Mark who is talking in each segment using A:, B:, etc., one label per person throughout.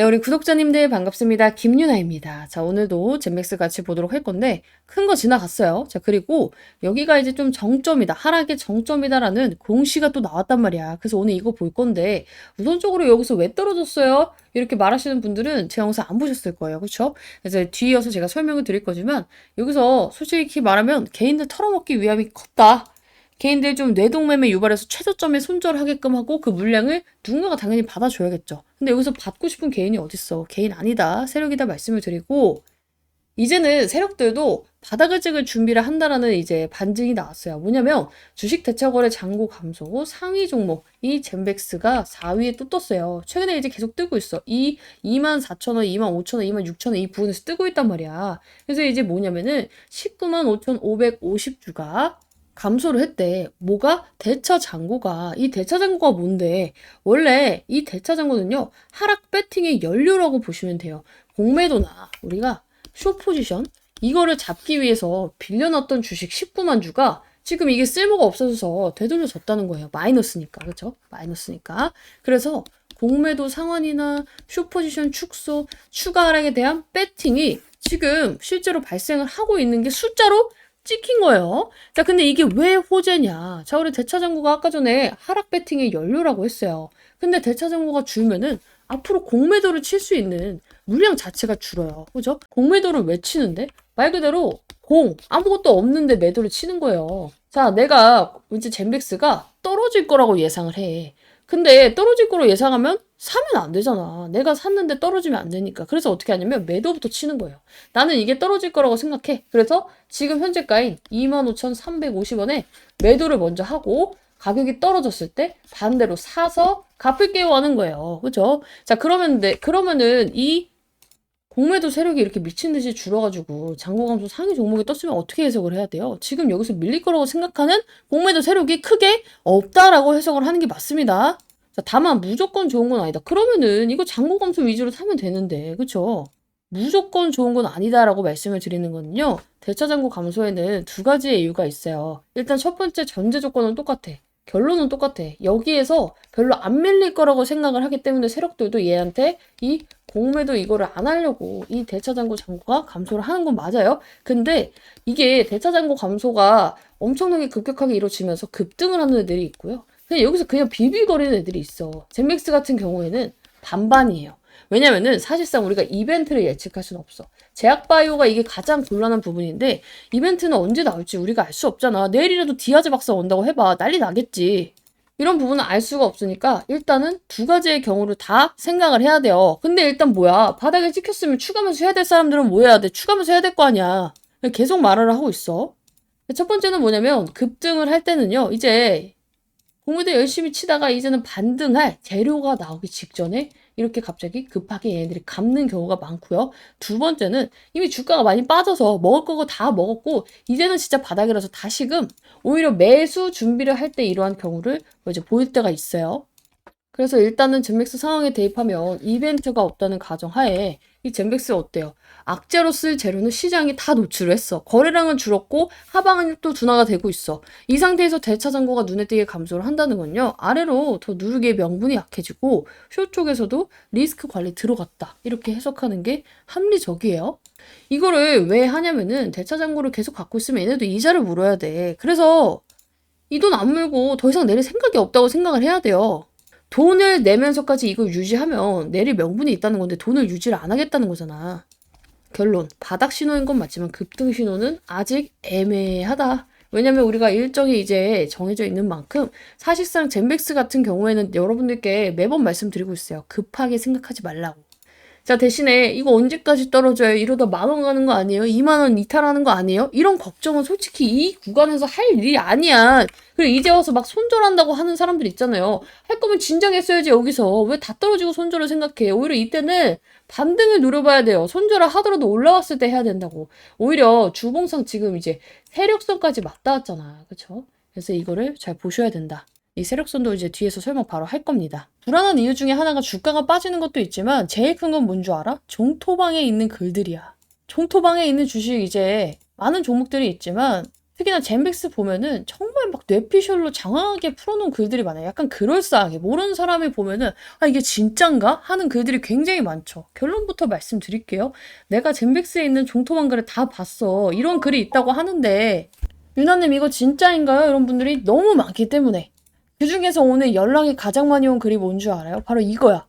A: 네, 우리 구독자님들 반갑습니다. 김유나입니다. 자, 오늘도 젠맥스 같이 보도록 할 건데, 큰 거 지나갔어요. 자, 그리고 여기가 이제 좀 정점이다. 하락의 정점이다라는 공시가 또 나왔단 말이야. 그래서 오늘 이거 볼 건데, 우선적으로 여기서 왜 떨어졌어요? 이렇게 말하시는 분들은 제 영상 안 보셨을 거예요. 그쵸? 그래서 뒤이어서 제가 설명을 드릴 거지만, 여기서 솔직히 말하면 개인들 털어먹기 위함이 컸다. 개인들 좀 뇌동매매 유발해서 최저점에 손절하게끔 하고 그 물량을 누군가가 당연히 받아줘야겠죠. 근데 여기서 받고 싶은 개인이 어딨어. 개인 아니다. 세력이다 말씀을 드리고 이제는 세력들도 바닥을 찍을 준비를 한다라는 이제 반증이 나왔어요. 뭐냐면 주식 대차거래 잔고 감소 상위 종목 이 젠백스가 4위에 또 떴어요. 최근에 이제 계속 뜨고 있어. 이 24,000원, 25,000원, 26,000원 이 부분에서 뜨고 있단 말이야. 그래서 이제 뭐냐면은 195,550주가 감소를 했대. 뭐가? 대차 잔고가. 이 대차 잔고가 뭔데? 원래 이 대차 잔고는요. 하락 배팅의 연료라고 보시면 돼요. 공매도나 우리가 숏 포지션 이거를 잡기 위해서 빌려놨던 주식 19만 주가 지금 이게 쓸모가 없어져서 되돌려졌다는 거예요. 마이너스니까. 그렇죠? 마이너스니까. 그래서 공매도 상환이나 숏 포지션 축소, 추가 하락에 대한 배팅이 지금 실제로 발생을 하고 있는 게 숫자로 찍힌 거예요. 자, 근데 이게 왜 호재냐? 자, 우리 대차장고가 아까 전에 하락 배팅의 연료라고 했어요. 근데 대차장고가 줄면은 앞으로 공매도를 칠 수 있는 물량 자체가 줄어요. 그죠? 공매도를 왜 치는데? 말 그대로 아무것도 없는데 매도를 치는 거예요. 자, 내가 이제 젠백스가 떨어질 거라고 예상을 해. 근데 떨어질 거로 예상하면 사면 안 되잖아. 내가 샀는데 떨어지면 안 되니까. 그래서 어떻게 하냐면 매도부터 치는 거예요. 나는 이게 떨어질 거라고 생각해. 그래서 지금 현재가인 25,350원에 매도를 먼저 하고 가격이 떨어졌을 때 반대로 사서 갚을게요 하는 거예요. 그죠? 자, 그러면은 이 공매도 세력이 이렇게 미친 듯이 줄어가지고 잔고 감소 상위 종목이 떴으면 어떻게 해석을 해야 돼요? 지금 여기서 밀릴 거라고 생각하는 공매도 세력이 크게 없다라고 해석을 하는 게 맞습니다. 자, 다만 무조건 좋은 건 아니다. 그러면은 이거 잔고 감소 위주로 사면 되는데, 그쵸? 무조건 좋은 건 아니다라고 말씀을 드리는 거는요. 대차 잔고 감소에는 두 가지의 이유가 있어요. 일단 첫 번째 전제 조건은 똑같아. 결론은 똑같아. 여기에서 별로 안 밀릴 거라고 생각을 하기 때문에 세력들도 얘한테 이 공매도 이거를 안 하려고 이 대차잔고 잔고가 감소를 하는 건 맞아요. 근데 이게 대차잔고 감소가 엄청나게 급격하게 이루어지면서 급등을 하는 애들이 있고요. 그냥 여기서 그냥 비비거리는 애들이 있어. 젠맥스 같은 경우에는 반반이에요. 왜냐면은 사실상 우리가 이벤트를 예측할 수는 없어. 제약바이오가 이게 가장 곤란한 부분인데 이벤트는 언제 나올지 우리가 알 수 없잖아. 내일이라도 디아즈 박사 온다고 해봐. 난리 나겠지. 이런 부분은 알 수가 없으니까 일단은 두 가지의 경우를 다 생각을 해야 돼요. 근데 일단 뭐야. 바닥에 찍혔으면 추가 매수 해야 될 사람들은 뭐 해야 돼? 추가 매수 해야 될 거 아니야. 계속 말을 하고 있어. 첫 번째는 뭐냐면 급등을 할 때는요. 이제 공매도 열심히 치다가 이제는 반등할 재료가 나오기 직전에 이렇게 갑자기 급하게 얘네들이 갚는 경우가 많고요. 두 번째는 이미 주가가 많이 빠져서 먹을 거고 다 먹었고 이제는 진짜 바닥이라서 다시금 오히려 매수 준비를 할 때 이러한 경우를 이제 보일 때가 있어요. 그래서 일단은 젠맥스 상황에 대입하면 이벤트가 없다는 가정하에 이 젠맥스 어때요? 악재로 쓸 재료는 시장이 다 노출을 했어. 거래량은 줄었고 하방은 또 둔화가 되고 있어. 이 상태에서 대차 잔고가 눈에 띄게 감소를 한다는 건요. 아래로 더 누르기의 명분이 약해지고 숏 쪽에서도 리스크 관리 들어갔다. 이렇게 해석하는 게 합리적이에요. 이거를 왜 하냐면은 대차 잔고를 계속 갖고 있으면 얘네도 이자를 물어야 돼. 그래서 이 돈 안 물고 더 이상 내릴 생각이 없다고 생각을 해야 돼요. 돈을 내면서까지 이걸 유지하면 내릴 명분이 있다는 건데 돈을 유지를 안 하겠다는 거잖아. 결론, 바닥 신호인 건 맞지만 급등 신호는 아직 애매하다. 왜냐면 우리가 일정이 이제 정해져 있는 만큼 사실상 젠백스 같은 경우에는 여러분들께 매번 말씀드리고 있어요. 급하게 생각하지 말라고. 자, 대신에 이거 언제까지 떨어져요? 이러다 10,000원 가는 거 아니에요? 20,000원 이탈하는 거 아니에요? 이런 걱정은 솔직히 이 구간에서 할 일이 아니야. 그리고 이제 와서 막 손절한다고 하는 사람들 있잖아요. 할 거면 진작 했어야지 여기서. 왜 다 떨어지고 손절을 생각해? 오히려 이때는 반등을 노려봐야 돼요. 손절을 하더라도 올라왔을 때 해야 된다고. 오히려 주봉상 지금 이제 세력선까지 맞닿았잖아. 그쵸? 그래서 이거를 잘 보셔야 된다. 이 세력선도 이제 뒤에서 설명 바로 할 겁니다. 불안한 이유 중에 하나가 주가가 빠지는 것도 있지만 제일 큰 건 뭔 줄 알아? 종토방에 있는 글들이야. 종토방에 있는 주식 이제 많은 종목들이 있지만 특히나 젠백스 보면은 정말 막 뇌피셜로 장황하게 풀어놓은 글들이 많아요. 약간 그럴싸하게 모르는 사람이 보면은 아 이게 진짠가? 하는 글들이 굉장히 많죠. 결론부터 말씀드릴게요. 내가 젠백스에 있는 종토만 글을 다 봤어. 이런 글이 있다고 하는데 유나님 이거 진짜인가요? 이런 분들이 너무 많기 때문에 그 중에서 오늘 연락이 가장 많이 온 글이 뭔 줄 알아요? 바로 이거야.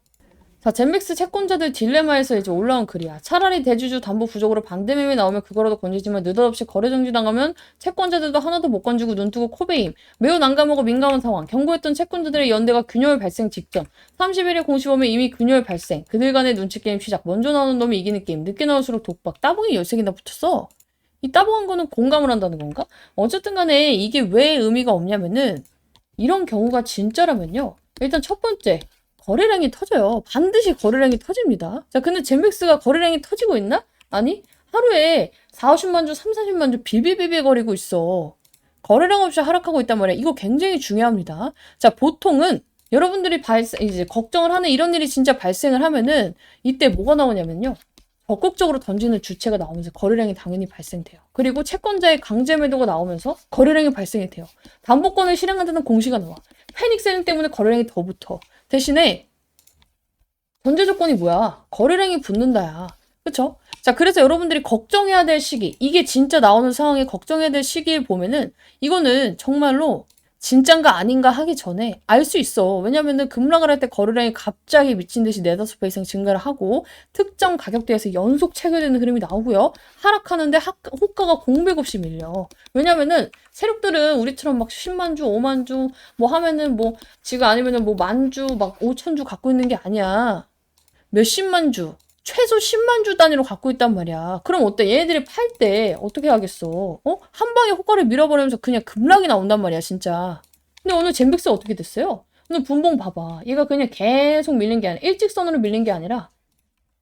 A: 자, 젠백스 채권자들 딜레마에서 이제 올라온 글이야. 차라리 대주주 담보 부족으로 반대매매 나오면 그거라도 건지지만 느닷없이 거래 정지 당하면 채권자들도 하나도 못 건지고 눈뜨고 코베임. 매우 난감하고 민감한 상황. 경고했던 채권자들의 연대가 균열 발생 직전. 31일 공시범에 이미 균열 발생. 그들 간의 눈치 게임 시작. 먼저 나오는 놈이 이기는 게임. 늦게 나올수록 독박. 따봉이 13개나 붙였어. 이 따봉한 거는 공감을 한다는 건가? 어쨌든 간에 이게 왜 의미가 없냐면은 이런 경우가 진짜라면요. 일단 첫 번째. 거래량이 터져요. 반드시 거래량이 터집니다. 자, 근데 젠백스가 거래량이 터지고 있나? 아니, 하루에 4, 50만 주, 3, 40만 주 빌빌빌빌 거리고 있어. 거래량 없이 하락하고 있단 말이야. 이거 굉장히 중요합니다. 자, 보통은 여러분들이 이제 걱정을 하는 이런 일이 진짜 발생을 하면은 이때 뭐가 나오냐면요. 적극적으로 던지는 주체가 나오면서 거래량이 당연히 발생돼요. 그리고 채권자의 강제 매도가 나오면서 거래량이 발생이 돼요. 담보권을 실행한다는 공시가 나와. 패닉셀링 때문에 거래량이 더 붙어. 대신에 전제 조건이 뭐야? 거래량이 붙는다야. 그쵸? 자, 그래서 여러분들이 걱정해야 될 시기, 이게 진짜 나오는 상황에 걱정해야 될 시기에 보면은 이거는 정말로 진짠가 아닌가 하기 전에 알 수 있어. 왜냐면은 급락을 할 때 거래량이 갑자기 미친 듯이 4-5배 이상 증가를 하고 특정 가격대에서 연속 체결되는 흐름이 나오고요. 하락하는데 호가가 공백 없이 밀려. 왜냐면은 세력들은 우리처럼 막 10만 주, 5만 주 뭐 하면은 뭐 지금 아니면은 뭐 만 주, 막 5천 주 갖고 있는 게 아니야. 몇십만 주, 최소 10만 주 단위로 갖고 있단 말이야. 그럼 어때? 얘네들이 팔 때 어떻게 하겠어? 한 방에 호가를 밀어버리면서 그냥 급락이 나온단 말이야, 진짜. 근데 오늘 젠백스 어떻게 됐어요? 오늘 분봉 봐봐. 얘가 그냥 계속 밀린 게 아니라, 일직선으로 밀린 게 아니라,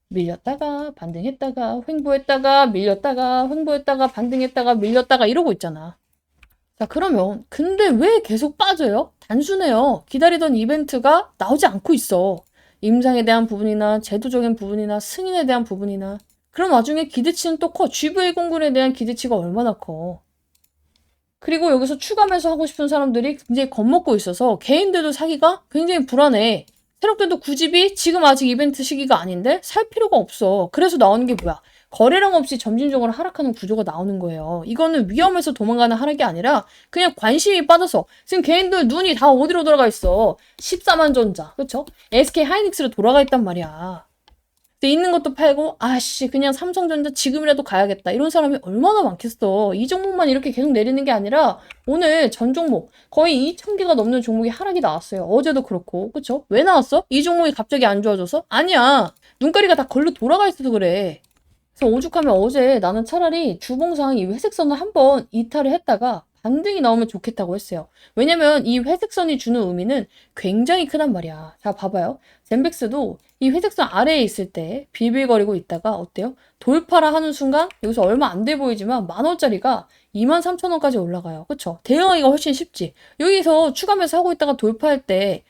A: 밀렸다가, 반등했다가, 횡보했다가, 밀렸다가, 횡보했다가, 반등했다가, 밀렸다가 이러고 있잖아. 자, 그러면, 근데 왜 계속 빠져요? 단순해요. 기다리던 이벤트가 나오지 않고 있어. 임상에 대한 부분이나 제도적인 부분이나 승인에 대한 부분이나 그런 와중에 기대치는 또 커. GV109에 대한 기대치가 얼마나 커. 그리고 여기서 추가 매수하고 싶은 사람들이 굉장히 겁먹고 있어서 개인들도 사기가 굉장히 불안해. 세력들도 구집이 지금 아직 이벤트 시기가 아닌데 살 필요가 없어. 그래서 나오는 게 뭐야? 거래량 없이 점진적으로 하락하는 구조가 나오는 거예요. 이거는 위험해서 도망가는 하락이 아니라 그냥 관심이 빠져서 지금 개인들 눈이 다 어디로 돌아가 있어. 14만 전자, 그쵸? SK 하이닉스로 돌아가 있단 말이야. 근데 있는 것도 팔고 아씨 그냥 삼성전자 지금이라도 가야겠다. 이런 사람이 얼마나 많겠어. 이 종목만 이렇게 계속 내리는 게 아니라 오늘 전 종목 거의 2,000개가 넘는 종목이 하락이 나왔어요. 어제도 그렇고 그쵸? 왜 나왔어? 이 종목이 갑자기 안 좋아져서? 아니야. 눈가리가 다 걸로 돌아가 있어서 그래. 그래서 오죽하면 어제 나는 차라리 주봉상 이 회색선을 한번 이탈을 했다가 반등이 나오면 좋겠다고 했어요. 왜냐면 이 회색선이 주는 의미는 굉장히 크단 말이야. 자, 봐봐요. 젠백스도 이 회색선 아래에 있을 때 빌빌거리고 있다가 어때요? 돌파라 하는 순간 여기서 얼마 안 돼 보이지만 10,000원짜리가 23,000원까지 올라가요. 그쵸? 대응하기가 훨씬 쉽지. 여기서 추가매수 하고 있다가 돌파할 때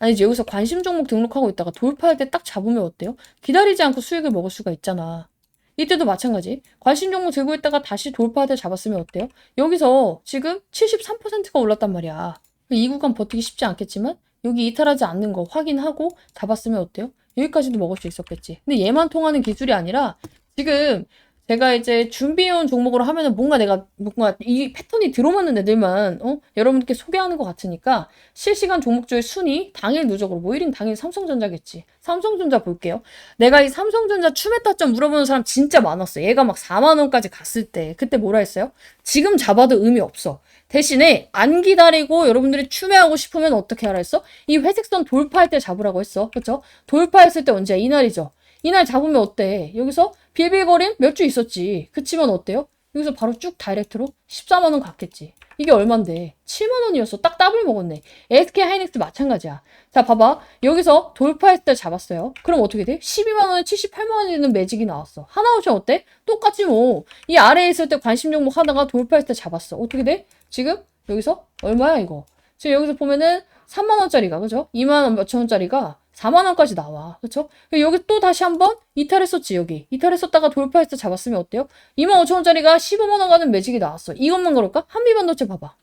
A: 아니지 여기서 관심 종목 등록하고 있다가 돌파할 때 딱 잡으면 어때요? 기다리지 않고 수익을 먹을 수가 있잖아. 이때도 마찬가지. 관심 종목 들고 있다가 다시 돌파할 때 잡았으면 어때요? 여기서 지금 73%가 올랐단 말이야. 이 구간 버티기 쉽지 않겠지만 여기 이탈하지 않는 거 확인하고 잡았으면 어때요? 여기까지도 먹을 수 있었겠지. 근데 얘만 통하는 기술이 아니라 지금 제가 이제 준비해온 종목으로 하면은 뭔가 이 패턴이 들어맞는 애들만 여러분께 소개하는 것 같으니까 실시간 종목주의 순위 당일 누적으로 뭐 1인 당일 삼성전자겠지. 삼성전자 볼게요. 내가 이 삼성전자 추메타점 물어보는 사람 진짜 많았어. 얘가 막 4만 원까지 갔을 때 그때 뭐라 했어요? 지금 잡아도 의미 없어. 대신에 안 기다리고 여러분들이 추매하고 싶으면 어떻게 하라 했어? 이 회색선 돌파할 때 잡으라고 했어. 그렇죠? 돌파했을 때 언제야? 이날이죠. 이날 잡으면 어때? 여기서 빌빌거림 몇 주 있었지. 그치만 어때요? 여기서 바로 쭉 다이렉트로 14만 원 갔겠지. 이게 얼만데? 7만 원이었어. 딱 더블 먹었네. SK 하이닉스 마찬가지야. 자, 봐봐. 여기서 돌파했을 때 잡았어요. 그럼 어떻게 돼? 12만 원에 78만 원이 되는 매직이 나왔어. 하나오션 어때? 똑같지 뭐. 이 아래에 있을 때 관심 종목 하다가 돌파했을 때 잡았어. 어떻게 돼? 지금 여기서 얼마야 이거? 지금 여기서 보면은 3만 원짜리가 그죠? 2만 원 몇천 원짜리가 4만 원까지 나와. 그쵸? 여기 또 다시 한번 이탈했었지, 여기. 이탈했었다가 돌파했을 때 잡았으면 어때요? 25,000원짜리가 15만 원 가는 매직이 나왔어. 이것만 그럴까? 한미반도체 봐봐.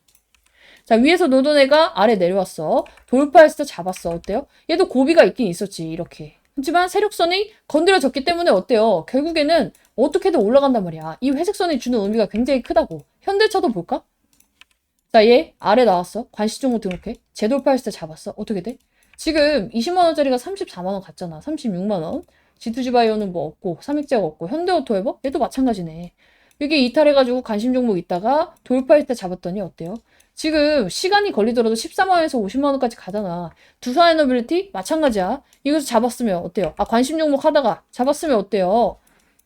A: 자, 위에서 노던 애가 아래 내려왔어. 돌파했을 때 잡았어. 어때요? 얘도 고비가 있긴 있었지, 이렇게. 하지만 세력선이 건드려졌기 때문에 어때요? 결국에는 어떻게든 올라간단 말이야. 이 회색선이 주는 의미가 굉장히 크다고. 현대차도 볼까? 자, 얘 아래 나왔어. 관시 종목 등록해. 재돌파했을 때 잡았어. 어떻게 돼? 지금 20만 원짜리가 34만 원 갔잖아. 36만 원. G2G 바이오는 뭐 없고, 삼익제약 없고, 현대오토 해봐? 얘도 마찬가지네. 이게 이탈해가지고 관심 종목 있다가 돌파했을 때 잡았더니 어때요? 지금 시간이 걸리더라도 14만 원에서 50만 원까지 가잖아. 두산에너빌리티 마찬가지야. 이것도 잡았으면 어때요? 아, 관심 종목 하다가 잡았으면 어때요?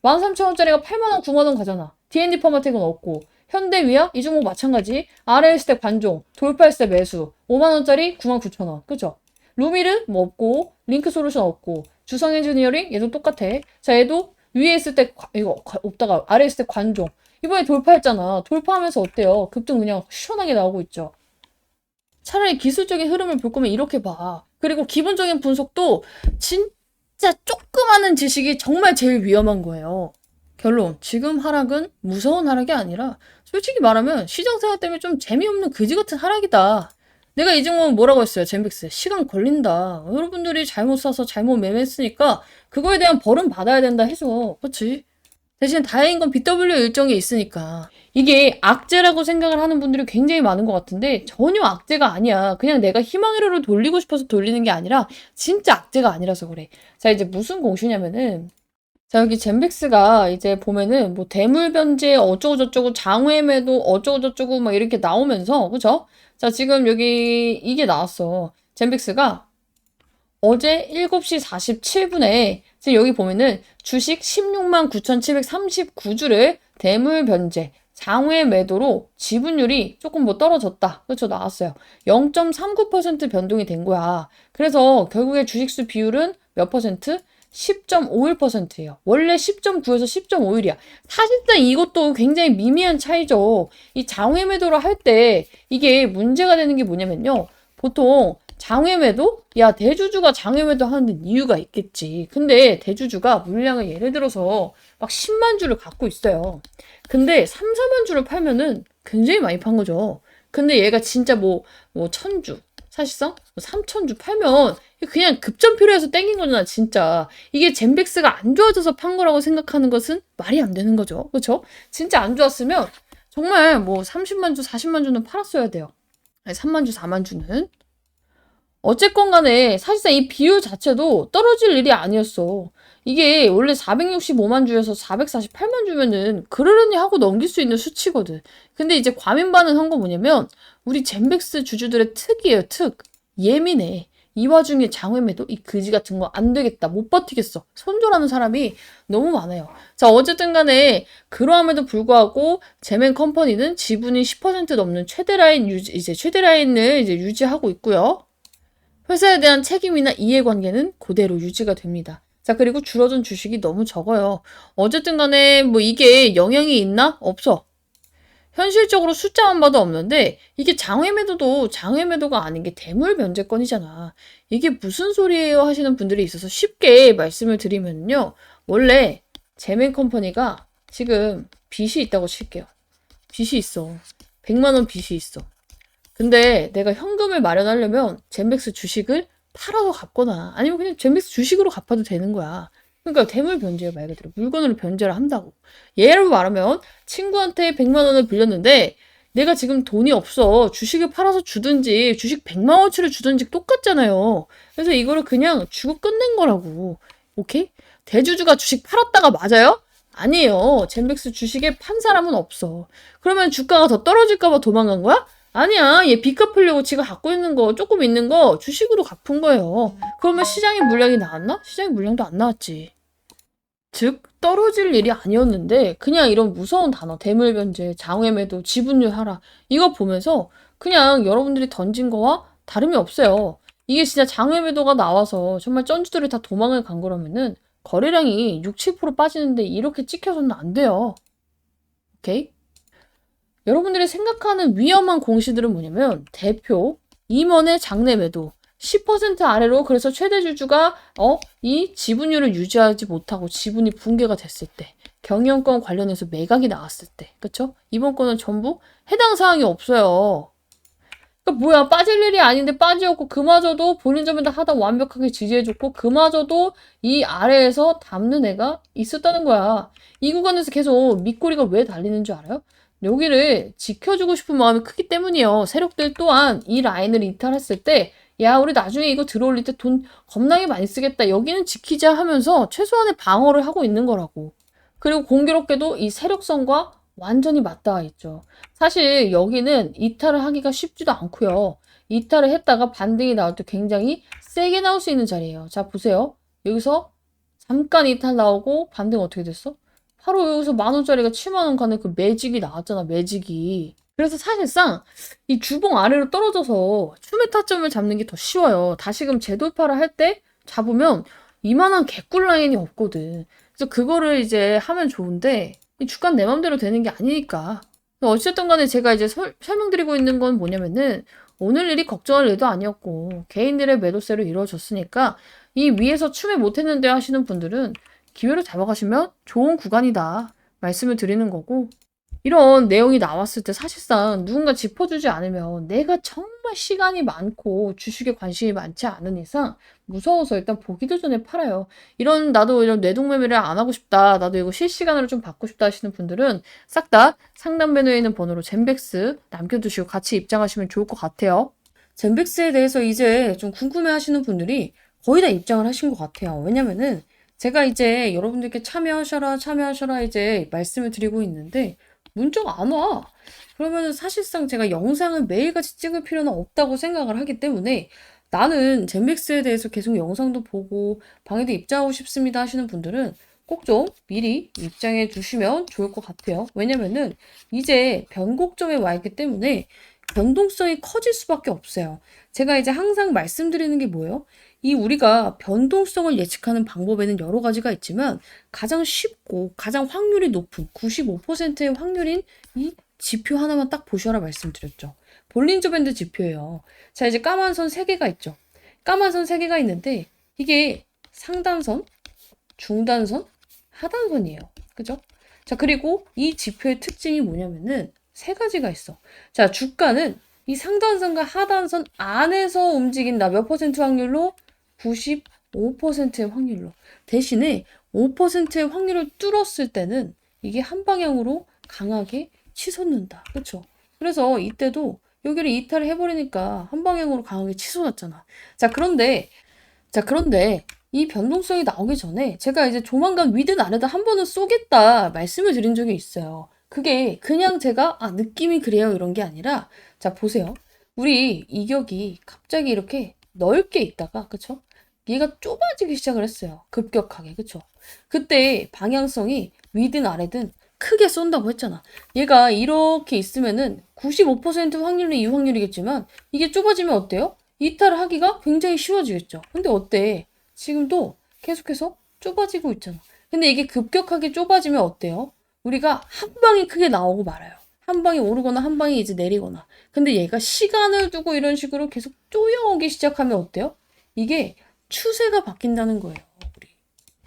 A: 13,000원짜리가 8만 원, 9만 원 가잖아. D&D 퍼마텍은 없고. 현대위아 이 종목 마찬가지. 아래 했을 때 관종, 돌파했을 때 매수. 5만 원짜리 99,000원. 그죠? 루미르 뭐 없고, 링크 솔루션 없고, 주성 엔지니어링 얘도 똑같아. 자, 얘도 위에 있을 때 이거 없다가 아래 있을 때 관종. 이번에 돌파했잖아. 돌파하면서 어때요? 급등 그냥 시원하게 나오고 있죠. 차라리 기술적인 흐름을 볼 거면 이렇게 봐. 그리고 기본적인 분석도 진짜 조그마한 지식이 정말 제일 위험한 거예요. 결론, 지금 하락은 무서운 하락이 아니라 솔직히 말하면 시장 생각 때문에 좀 재미없는 그지 같은 하락이다. 내가 이 종목은 뭐라고 했어요? 젠빅스. 시간 걸린다. 여러분들이 잘못 사서 잘못 매매했으니까 그거에 대한 벌은 받아야 된다 해서. 그렇지? 대신 다행인 건 BW 일정이 있으니까. 이게 악재라고 생각을 하는 분들이 굉장히 많은 것 같은데 전혀 악재가 아니야. 그냥 내가 희망회로를 돌리고 싶어서 돌리는 게 아니라 진짜 악재가 아니라서 그래. 자, 이제 무슨 공시냐면은 자, 여기 젠백스가 이제 보면은 뭐 대물 변제 어쩌고저쩌고 장외 매도 어쩌고저쩌고 막 이렇게 나오면서 그죠? 자, 지금 여기 이게 나왔어. 젠백스가 어제 7시 47분에 지금 여기 보면은 주식 16만 9,739주를 대물 변제 장외 매도로 지분율이 조금 뭐 떨어졌다. 그렇죠? 나왔어요. 0.39% 변동이 된 거야. 그래서 결국에 주식수 비율은 몇 퍼센트? 10.51%예요. 원래 10.9에서 10.51이야. 사실상 이것도 굉장히 미미한 차이죠. 이 장외 매도를 할 때 이게 문제가 되는 게 뭐냐면요. 보통 장외 매도? 야, 대주주가 장외 매도 하는 이유가 있겠지. 근데 대주주가 물량을 예를 들어서 막 10만 주를 갖고 있어요. 근데 3, 4만 주를 팔면은 굉장히 많이 판 거죠. 근데 얘가 진짜 뭐 1000주, 사실상 3000주 팔면 그냥 급전표로 해서 땡긴 거잖아, 진짜. 이게 젠백스가 안 좋아져서 판 거라고 생각하는 것은 말이 안 되는 거죠. 그렇죠? 진짜 안 좋았으면 정말 뭐 30만 주, 40만 주는 팔았어야 돼요. 아니, 3만 주, 4만 주는. 어쨌건 간에 사실상 이 비율 자체도 떨어질 일이 아니었어. 이게 원래 465만 주에서 448만 주면은 그러려니 하고 넘길 수 있는 수치거든. 근데 이제 과민 반응한 거 뭐냐면 우리 젠백스 주주들의 특이에요, 특. 예민해. 이 와중에 장외 매도 이 그지 같은 거 안 되겠다. 못 버티겠어. 손절하는 사람이 너무 많아요. 자, 어쨌든 간에 그러함에도 불구하고 제맨 컴퍼니는 지분이 10% 넘는 최대 라인 유지, 이제 최대 라인을 이제 유지하고 있고요. 회사에 대한 책임이나 이해관계는 그대로 유지가 됩니다. 자, 그리고 줄어든 주식이 너무 적어요. 어쨌든 간에 뭐 이게 영향이 있나? 없어. 현실적으로 숫자만 봐도 없는데 이게 장외 매도도 장외 매도가 아닌 게 대물 변제권이잖아. 이게 무슨 소리예요 하시는 분들이 있어서 쉽게 말씀을 드리면요. 원래 제맨 컴퍼니가 지금 빚이 있다고 칠게요. 빚이 있어. 100만 원 빚이 있어. 근데 내가 현금을 마련하려면 젠백스 주식을 팔아서 갚거나 아니면 그냥 젠백스 주식으로 갚아도 되는 거야. 그러니까 대물 변제예요, 말 그대로. 물건으로 변제를 한다고. 예를 말하면 친구한테 100만 원을 빌렸는데 내가 지금 돈이 없어. 주식을 팔아서 주든지 주식 100만 원치를 주든지 똑같잖아요. 그래서 이거를 그냥 주고 끝낸 거라고. 오케이? 대주주가 주식 팔았다가 맞아요? 아니에요. 젠백스 주식에 판 사람은 없어. 그러면 주가가 더 떨어질까 봐 도망간 거야? 아니야. 얘 빚 갚으려고 지가 갖고 있는 거, 조금 있는 거 주식으로 갚은 거예요. 그러면 시장에 물량이 나왔나? 시장에 물량도 안 나왔지. 즉, 떨어질 일이 아니었는데 그냥 이런 무서운 단어, 대물 변제, 장외 매도, 지분율 하락 이거 보면서 그냥 여러분들이 던진 거와 다름이 없어요. 이게 진짜 장외 매도가 나와서 정말 쩐주들이 다 도망을 간 거라면은 거래량이 6, 7% 빠지는데 이렇게 찍혀서는 안 돼요. 오케이? 여러분들이 생각하는 위험한 공시들은 뭐냐면 대표, 임원의 장내 매도, 10% 아래로 그래서 최대 주주가 이 지분율을 유지하지 못하고 지분이 붕괴가 됐을 때 경영권 관련해서 매각이 나왔을 때 그쵸? 이번 건은 전부 해당 사항이 없어요. 그러니까 뭐야 빠질 일이 아닌데 빠지었고 그마저도 본인 점에다 하다 완벽하게 지지해줬고 그마저도 이 아래에서 담는 애가 있었다는 거야. 이 구간에서 계속 밑꼬리가 왜 달리는 줄 알아요? 여기를 지켜주고 싶은 마음이 크기 때문이에요. 세력들 또한 이 라인을 이탈했을 때 야 우리 나중에 이거 들어올릴 때 돈 겁나게 많이 쓰겠다. 여기는 지키자 하면서 최소한의 방어를 하고 있는 거라고. 그리고 공교롭게도 이 세력성과 완전히 맞닿아 있죠. 사실 여기는 이탈을 하기가 쉽지도 않고요. 이탈을 했다가 반등이 나올 때 굉장히 세게 나올 수 있는 자리예요. 자 보세요. 여기서 잠깐 이탈 나오고 반등 어떻게 됐어? 바로 여기서 10,000원짜리가 70,000원 가는 그 매직이 나왔잖아. 매직이. 그래서 사실상 이 주봉 아래로 떨어져서 추매 타점을 잡는 게 더 쉬워요. 다시금 재돌파를 할 때 잡으면 이만한 개꿀 라인이 없거든. 그래서 그거를 이제 하면 좋은데 이 주가는 내 맘대로 되는 게 아니니까. 어쨌든 간에 제가 이제 설명드리고 있는 건 뭐냐면은 오늘 일이 걱정할 일도 아니었고 개인들의 매도세로 이루어졌으니까 이 위에서 추매 못했는데 하시는 분들은 기회를 잡아가시면 좋은 구간이다 말씀을 드리는 거고 이런 내용이 나왔을 때 사실상 누군가 짚어주지 않으면 내가 정말 시간이 많고 주식에 관심이 많지 않은 이상 무서워서 일단 보기도 전에 팔아요. 나도 이런 뇌동매매를 안 하고 싶다. 나도 이거 실시간으로 좀 받고 싶다 하시는 분들은 싹 다 상담 메뉴에 있는 번호로 젠백스 남겨두시고 같이 입장하시면 좋을 것 같아요. 젠백스에 대해서 이제 좀 궁금해 하시는 분들이 거의 다 입장을 하신 것 같아요. 왜냐면은 제가 이제 여러분들께 참여하셔라 이제 말씀을 드리고 있는데 문자가 안 와. 그러면 사실상 제가 영상을 매일같이 찍을 필요는 없다고 생각을 하기 때문에 나는 젠백스에 대해서 계속 영상도 보고 방에도 입장하고 싶습니다 하시는 분들은 꼭 좀 미리 입장해 주시면 좋을 것 같아요. 왜냐면은 이제 변곡점에 와 있기 때문에 변동성이 커질 수밖에 없어요. 제가 이제 항상 말씀드리는 게 뭐예요? 이 우리가 변동성을 예측하는 방법에는 여러 가지가 있지만 가장 쉽고 가장 확률이 높은 95%의 확률인 이 지표 하나만 딱 보셔라 말씀드렸죠. 볼린저 밴드 지표예요. 자, 이제 까만 선 3개가 있죠. 까만 선 3개가 있는데 이게 상단선, 중단선, 하단선이에요. 그죠? 자, 그리고 이 지표의 특징이 뭐냐면은 3가지가 있어. 자, 주가는 이 상단선과 하단선 안에서 움직인다. 몇 퍼센트 확률로? 95%의 확률로. 대신에 5%의 확률을 뚫었을 때는 이게 한 방향으로 강하게 치솟는다. 그쵸? 그래서 이때도 여기를 이탈을 해버리니까 한 방향으로 강하게 치솟았잖아. 자, 그런데 이 변동성이 나오기 전에 제가 이제 조만간 위든 아래든 한 번은 쏘겠다 말씀을 드린 적이 있어요. 그게 그냥 제가 느낌이 그래요 이런 게 아니라 자 보세요. 우리 이격이 갑자기 이렇게 넓게 있다가 그쵸? 얘가 좁아지기 시작을 했어요. 급격하게 그쵸? 그때 방향성이 위든 아래든 크게 쏜다고 했잖아. 얘가 이렇게 있으면은 95% 확률은 이 확률이겠지만 이게 좁아지면 어때요? 이탈을 하기가 굉장히 쉬워지겠죠. 근데 어때? 지금도 계속해서 좁아지고 있잖아. 근데 이게 급격하게 좁아지면 어때요? 우리가 한 방이 크게 나오고 말아요. 한 방이 오르거나 한 방이 이제 내리거나. 근데 얘가 시간을 두고 이런 식으로 계속 쪼여오기 시작하면 어때요? 이게 추세가 바뀐다는 거예요. 우리.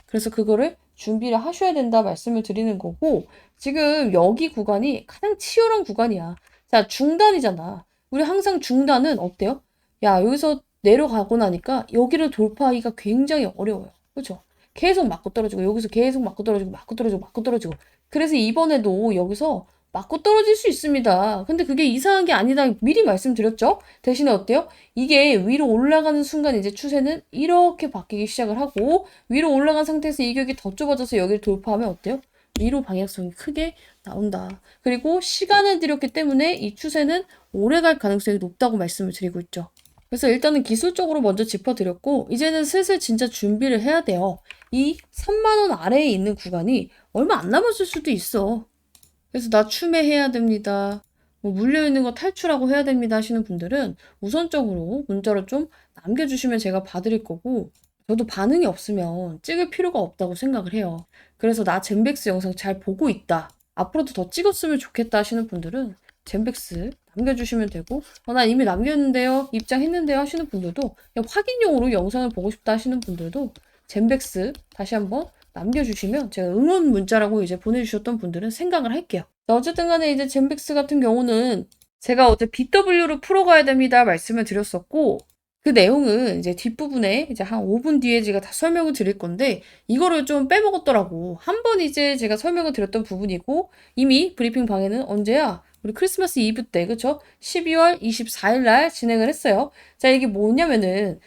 A: 그래서 그거를 준비를 하셔야 된다 말씀을 드리는 거고 지금 여기 구간이 가장 치열한 구간이야. 자, 중단이잖아. 우리 항상 중단은 어때요? 야, 여기서 내려가고 나니까 여기를 돌파하기가 굉장히 어려워요. 그렇죠? 계속 맞고 떨어지고 여기서 계속 맞고 떨어지고 맞고 떨어지고 맞고 떨어지고 그래서 이번에도 여기서 맞고 떨어질 수 있습니다. 근데 그게 이상한 게 아니다. 미리 말씀드렸죠? 대신에 어때요? 이게 위로 올라가는 순간 이제 추세는 이렇게 바뀌기 시작을 하고 위로 올라간 상태에서 이격이 더 좁아져서 여기를 돌파하면 어때요? 위로 방향성이 크게 나온다. 그리고 시간을 들였기 때문에 이 추세는 오래 갈 가능성이 높다고 말씀을 드리고 있죠. 그래서 일단은 기술적으로 먼저 짚어드렸고 이제는 슬슬 진짜 준비를 해야 돼요. 이 3만원 아래에 있는 구간이 얼마 안 남았을 수도 있어. 그래서 나 추매해야 됩니다. 뭐 물려있는 거 탈출하고 해야 됩니다 하시는 분들은 우선적으로 문자로 좀 남겨주시면 제가 봐드릴 거고 저도 반응이 없으면 찍을 필요가 없다고 생각을 해요. 그래서 나 젠백스 영상 잘 보고 있다. 앞으로도 더 찍었으면 좋겠다 하시는 분들은 젠백스 남겨주시면 되고, 난 이미 남겼는데요, 입장했는데요 하시는 분들도, 그냥 확인용으로 영상을 보고 싶다 하시는 분들도 젠백스 다시 한번 남겨주시면 제가 응원 문자라고 이제 보내주셨던 분들은 생각을 할게요. 어쨌든 간에 이제 젠백스 같은 경우는 제가 어제 BW로 풀어가야 됩니다 말씀을 드렸었고, 그 내용은 이제 뒷부분에 이제 한 5분 뒤에 제가 다 설명을 드릴 건데, 이거를 좀 빼먹었더라고. 한 번 이제 제가 설명을 드렸던 부분이고, 이미 브리핑 방에는 언제야? 우리 크리스마스 이브 때, 그쵸? 12월 24일 날 진행을 했어요. 자, 이게 뭐냐면은,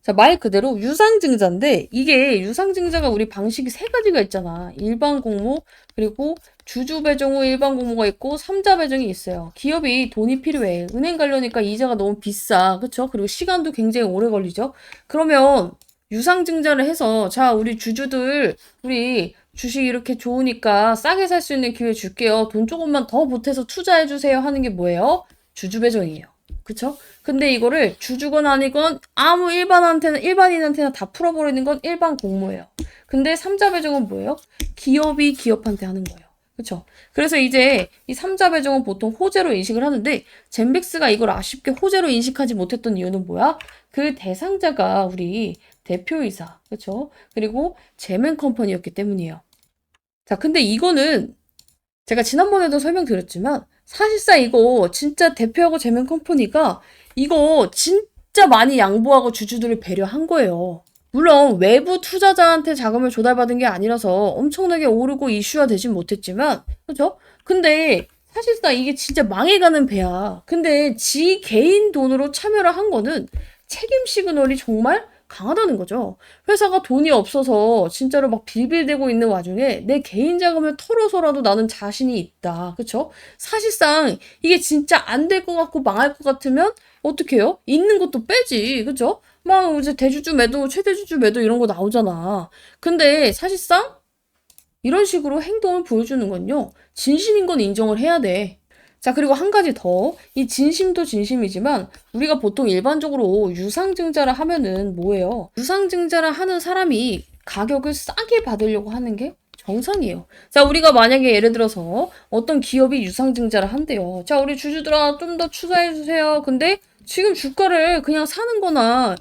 A: 자, 말 그대로 유상증자인데, 이게 유상증자가 우리 방식이 세 가지가 있잖아. 일반 공모, 그리고 주주 배정 후 일반 공모가 있고, 삼자 배정이 있어요. 기업이 돈이 필요해. 은행 가려니까 이자가 너무 비싸. 그쵸? 그리고 시간도 굉장히 오래 걸리죠? 그러면 유상증자를 해서, 자, 우리 주주들, 우리 주식 이렇게 좋으니까 싸게 살 수 있는 기회 줄게요. 돈 조금만 더 보태서 투자해주세요. 하는 게 뭐예요? 주주 배정이에요. 그쵸? 근데 이거를 주주건 아니건 아무 일반인한테나 다 풀어버리는 건 일반 공모예요. 근데 삼자 배정은 뭐예요? 기업이 기업한테 하는 거예요. 그쵸? 그래서 이제 이 삼자 배정은 보통 호재로 인식을 하는데, 젠백스가 이걸 아쉽게 호재로 인식하지 못했던 이유는 뭐야? 그 대상자가 우리 대표이사, 그쵸? 그리고 제맨 컴퍼니였기 때문이에요. 자, 근데 이거는 제가 지난번에도 설명드렸지만, 사실상 이거 진짜 대표하고 제면 컴퍼니가 이거 진짜 많이 양보하고 주주들을 배려한 거예요. 물론 외부 투자자한테 자금을 조달받은 게 아니라서 엄청나게 오르고 이슈화 되진 못했지만, 그죠? 근데 사실상 이게 진짜 망해가는 배야. 근데 지 개인 돈으로 참여를 한 거는 책임 시그널이 정말 강하다는 거죠. 회사가 돈이 없어서 진짜로 막 빌빌대고 있는 와중에 내 개인 자금을 털어서라도 나는 자신이 있다. 그쵸? 사실상 이게 진짜 안 될 것 같고 망할 것 같으면 어떻게 해요? 있는 것도 빼지. 그쵸? 막 이제 대주주 매도, 최대주주 매도 이런 거 나오잖아. 근데 사실상 이런 식으로 행동을 보여주는 건요, 진심인 건 인정을 해야 돼. 자, 그리고 한 가지 더. 이 진심도 진심이지만 우리가 보통 일반적으로 유상증자를 하면은 뭐예요? 유상증자를 하는 사람이 가격을 싸게 받으려고 하는 게 정상이에요. 자, 우리가 만약에 예를 들어서 어떤 기업이 유상증자를 한대요. 자, 우리 주주들아 좀 더 투자해주세요. 근데 지금 주가를 그냥 사는 거나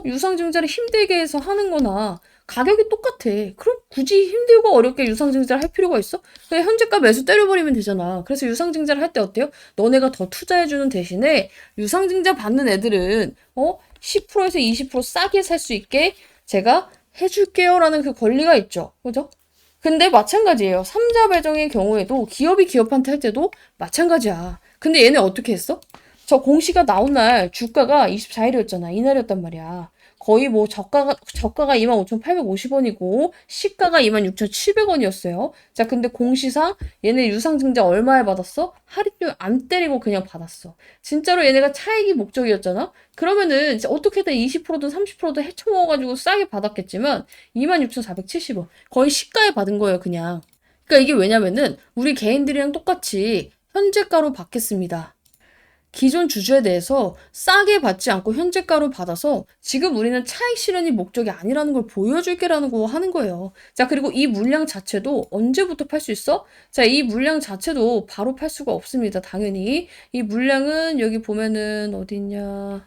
A: 유상증자를 힘들게 해서 하는 거나 가격이 똑같아. 그럼 굳이 힘들고 어렵게 유상증자를 할 필요가 있어? 그냥 현재가 매수 때려버리면 되잖아. 그래서 유상증자를 할 때 어때요? 너네가 더 투자해주는 대신에 유상증자 받는 애들은 10%에서 20% 싸게 살 수 있게 제가 해줄게요 라는 그 권리가 있죠. 그죠? 근데 마찬가지예요. 삼자 배정의 경우에도 기업이 기업한테 할 때도 마찬가지야. 근데 얘네 어떻게 했어? 저 공시가 나온 날 주가가 24일이었잖아. 이날이었단 말이야. 거의 뭐 저가가 25,850원이고 시가가 26,700원이었어요. 자, 근데 공시상 얘네 유상증자 얼마에 받았어? 할인율 안 때리고 그냥 받았어. 진짜로 얘네가 차익이 목적이었잖아? 그러면은 어떻게든 20%든 30%든 헤쳐먹어가지고 싸게 받았겠지만 26,470원. 거의 시가에 받은 거예요, 그냥. 그러니까 이게 왜냐면은 우리 개인들이랑 똑같이 현재가로 받겠습니다. 기존 주주에 대해서 싸게 받지 않고 현재가로 받아서 지금 우리는 차익 실현이 목적이 아니라는 걸 보여줄게라는 거 하는 거예요. 자, 그리고 이 물량 자체도 언제부터 팔 수 있어? 자, 이 물량 자체도 바로 팔 수가 없습니다. 당연히. 이 물량은 여기 보면은 어디 있냐.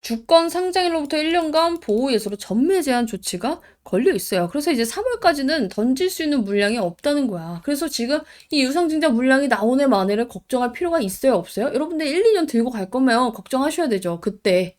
A: 주권 상장일로부터 1년간 보호 예수로 전매 제한 조치가 걸려 있어요. 그래서 이제 3월까지는 던질 수 있는 물량이 없다는 거야. 그래서 지금 이 유상증자 물량이 나오네 마네를 걱정할 필요가 있어요, 없어요? 여러분들 1, 2년 들고 갈 거면 걱정하셔야 되죠, 그때.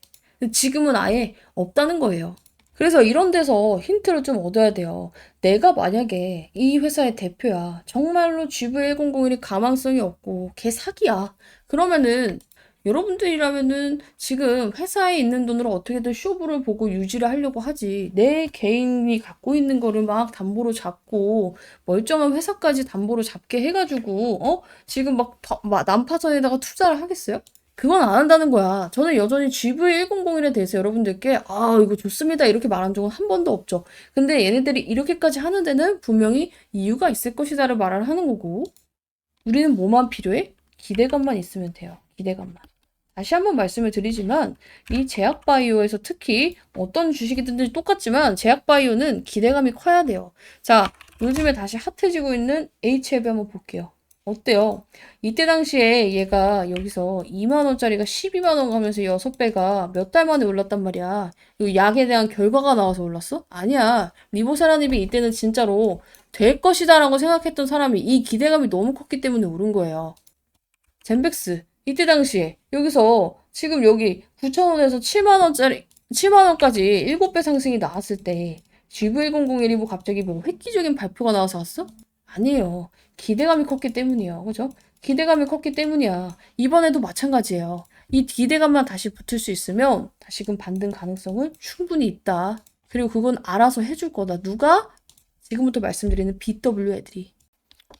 A: 지금은 아예 없다는 거예요. 그래서 이런 데서 힌트를 좀 얻어야 돼요. 내가 만약에 이 회사의 대표야. 정말로 GV1001이 가망성이 없고 걔 사기야. 그러면은 여러분들이라면은 지금 회사에 있는 돈으로 어떻게든 쇼부를 보고 유지를 하려고 하지. 내 개인이 갖고 있는 거를 막 담보로 잡고 멀쩡한 회사까지 담보로 잡게 해가지고 지금 막 난파선에다가 투자를 하겠어요? 그건 안 한다는 거야. 저는 여전히 GV1001에 대해서 여러분들께 이거 좋습니다 이렇게 말한 적은 한 번도 없죠. 근데 얘네들이 이렇게까지 하는 데는 분명히 이유가 있을 것이다를 말을 하는 거고, 우리는 뭐만 필요해? 기대감만 있으면 돼요. 기대감만. 다시 한번 말씀을 드리지만 이 제약바이오에서 특히 어떤 주식이든지 똑같지만 제약바이오는 기대감이 커야 돼요. 자, 요즘에 다시 핫해지고 있는 HLB 한번 볼게요. 어때요? 이때 당시에 얘가 여기서 2만 원짜리가 12만 원 가면서 6배가 몇 달 만에 올랐단 말이야. 이 약에 대한 결과가 나와서 올랐어? 아니야. 리보세라닙이 이때는 진짜로 될 것이다라고 생각했던 사람이 이 기대감이 너무 컸기 때문에 오른 거예요. 젠백스 이때 당시에 여기서 지금 여기 9,000원에서 7만 원짜리 7만 원까지 7배 상승이 나왔을 때 GV1001이 뭐 갑자기 뭐 획기적인 발표가 나와서 왔어? 아니에요. 기대감이 컸기 때문이에요. 그죠? 기대감이 컸기 때문이야. 이번에도 마찬가지예요. 이 기대감만 다시 붙을 수 있으면 다시금 반등 가능성은 충분히 있다. 그리고 그건 알아서 해줄 거다. 누가? 지금부터 말씀드리는 BW 애들이.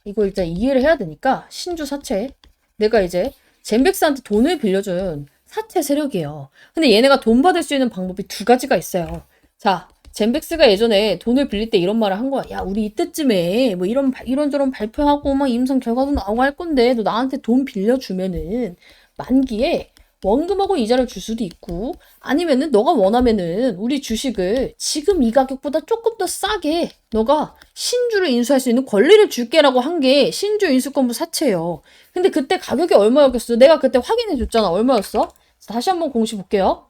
A: 이거 일단 이해를 해야 되니까 신주 사채. 내가 이제 젠백스한테 돈을 빌려준 사채 세력이에요. 근데 얘네가 돈 받을 수 있는 방법이 두 가지가 있어요. 자, 젠백스가 예전에 돈을 빌릴 때 이런 말을 한 거야. 야, 우리 이때쯤에 뭐 이런저런 발표하고 막 임상 결과도 나오고 할 건데 너 나한테 돈 빌려주면은 만기에 원금하고 이자를 줄 수도 있고 아니면은 너가 원하면은 우리 주식을 지금 이 가격보다 조금 더 싸게 너가 신주를 인수할 수 있는 권리를 줄게라고 한 게 신주 인수권부 사채예요. 근데 그때 가격이 얼마였겠어? 내가 그때 확인해 줬잖아. 얼마였어? 다시 한번 공시 볼게요.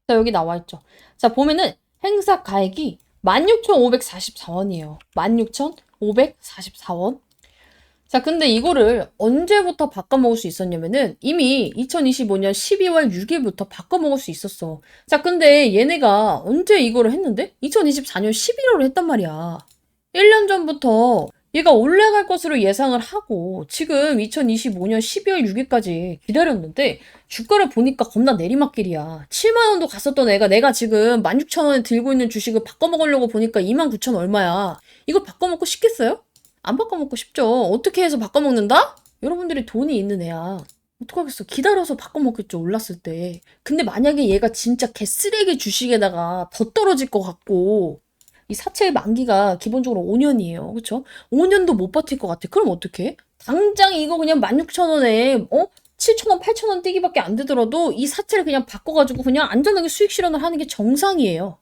A: 자, 여기 나와 있죠. 자, 보면은 행사 가액이 16,544원이에요. 16,544원. 자, 근데 이거를 언제부터 바꿔먹을 수 있었냐면은 이미 2025년 12월 6일부터 바꿔먹을 수 있었어. 자, 근데 얘네가 언제 이거를 했는데? 2024년 11월에 했단 말이야. 1년 전부터 얘가 올라갈 것으로 예상을 하고 지금 2025년 12월 6일까지 기다렸는데 주가를 보니까 겁나 내리막길이야. 7만 원도 갔었던 애가 내가 지금 16,000원에 들고 있는 주식을 바꿔먹으려고 보니까 29,000 얼마야. 이거 바꿔먹고 싶겠어요? 안 바꿔먹고 싶죠. 어떻게 해서 바꿔먹는다? 여러분들이 돈이 있는 애야. 어떡하겠어. 기다려서 바꿔먹겠죠. 올랐을 때. 근데 만약에 얘가 진짜 개쓰레기 주식에다가 더 떨어질 것 같고 이 사채의 만기가 기본적으로 5년이에요. 그쵸? 5년도 못 버틸 것 같아. 그럼 어떡해? 당장 이거 그냥 16,000원에 7,000원, 8,000원 뛰기밖에 안 되더라도 이 사채를 그냥 바꿔가지고 그냥 안전하게 수익 실현을 하는 게 정상이에요.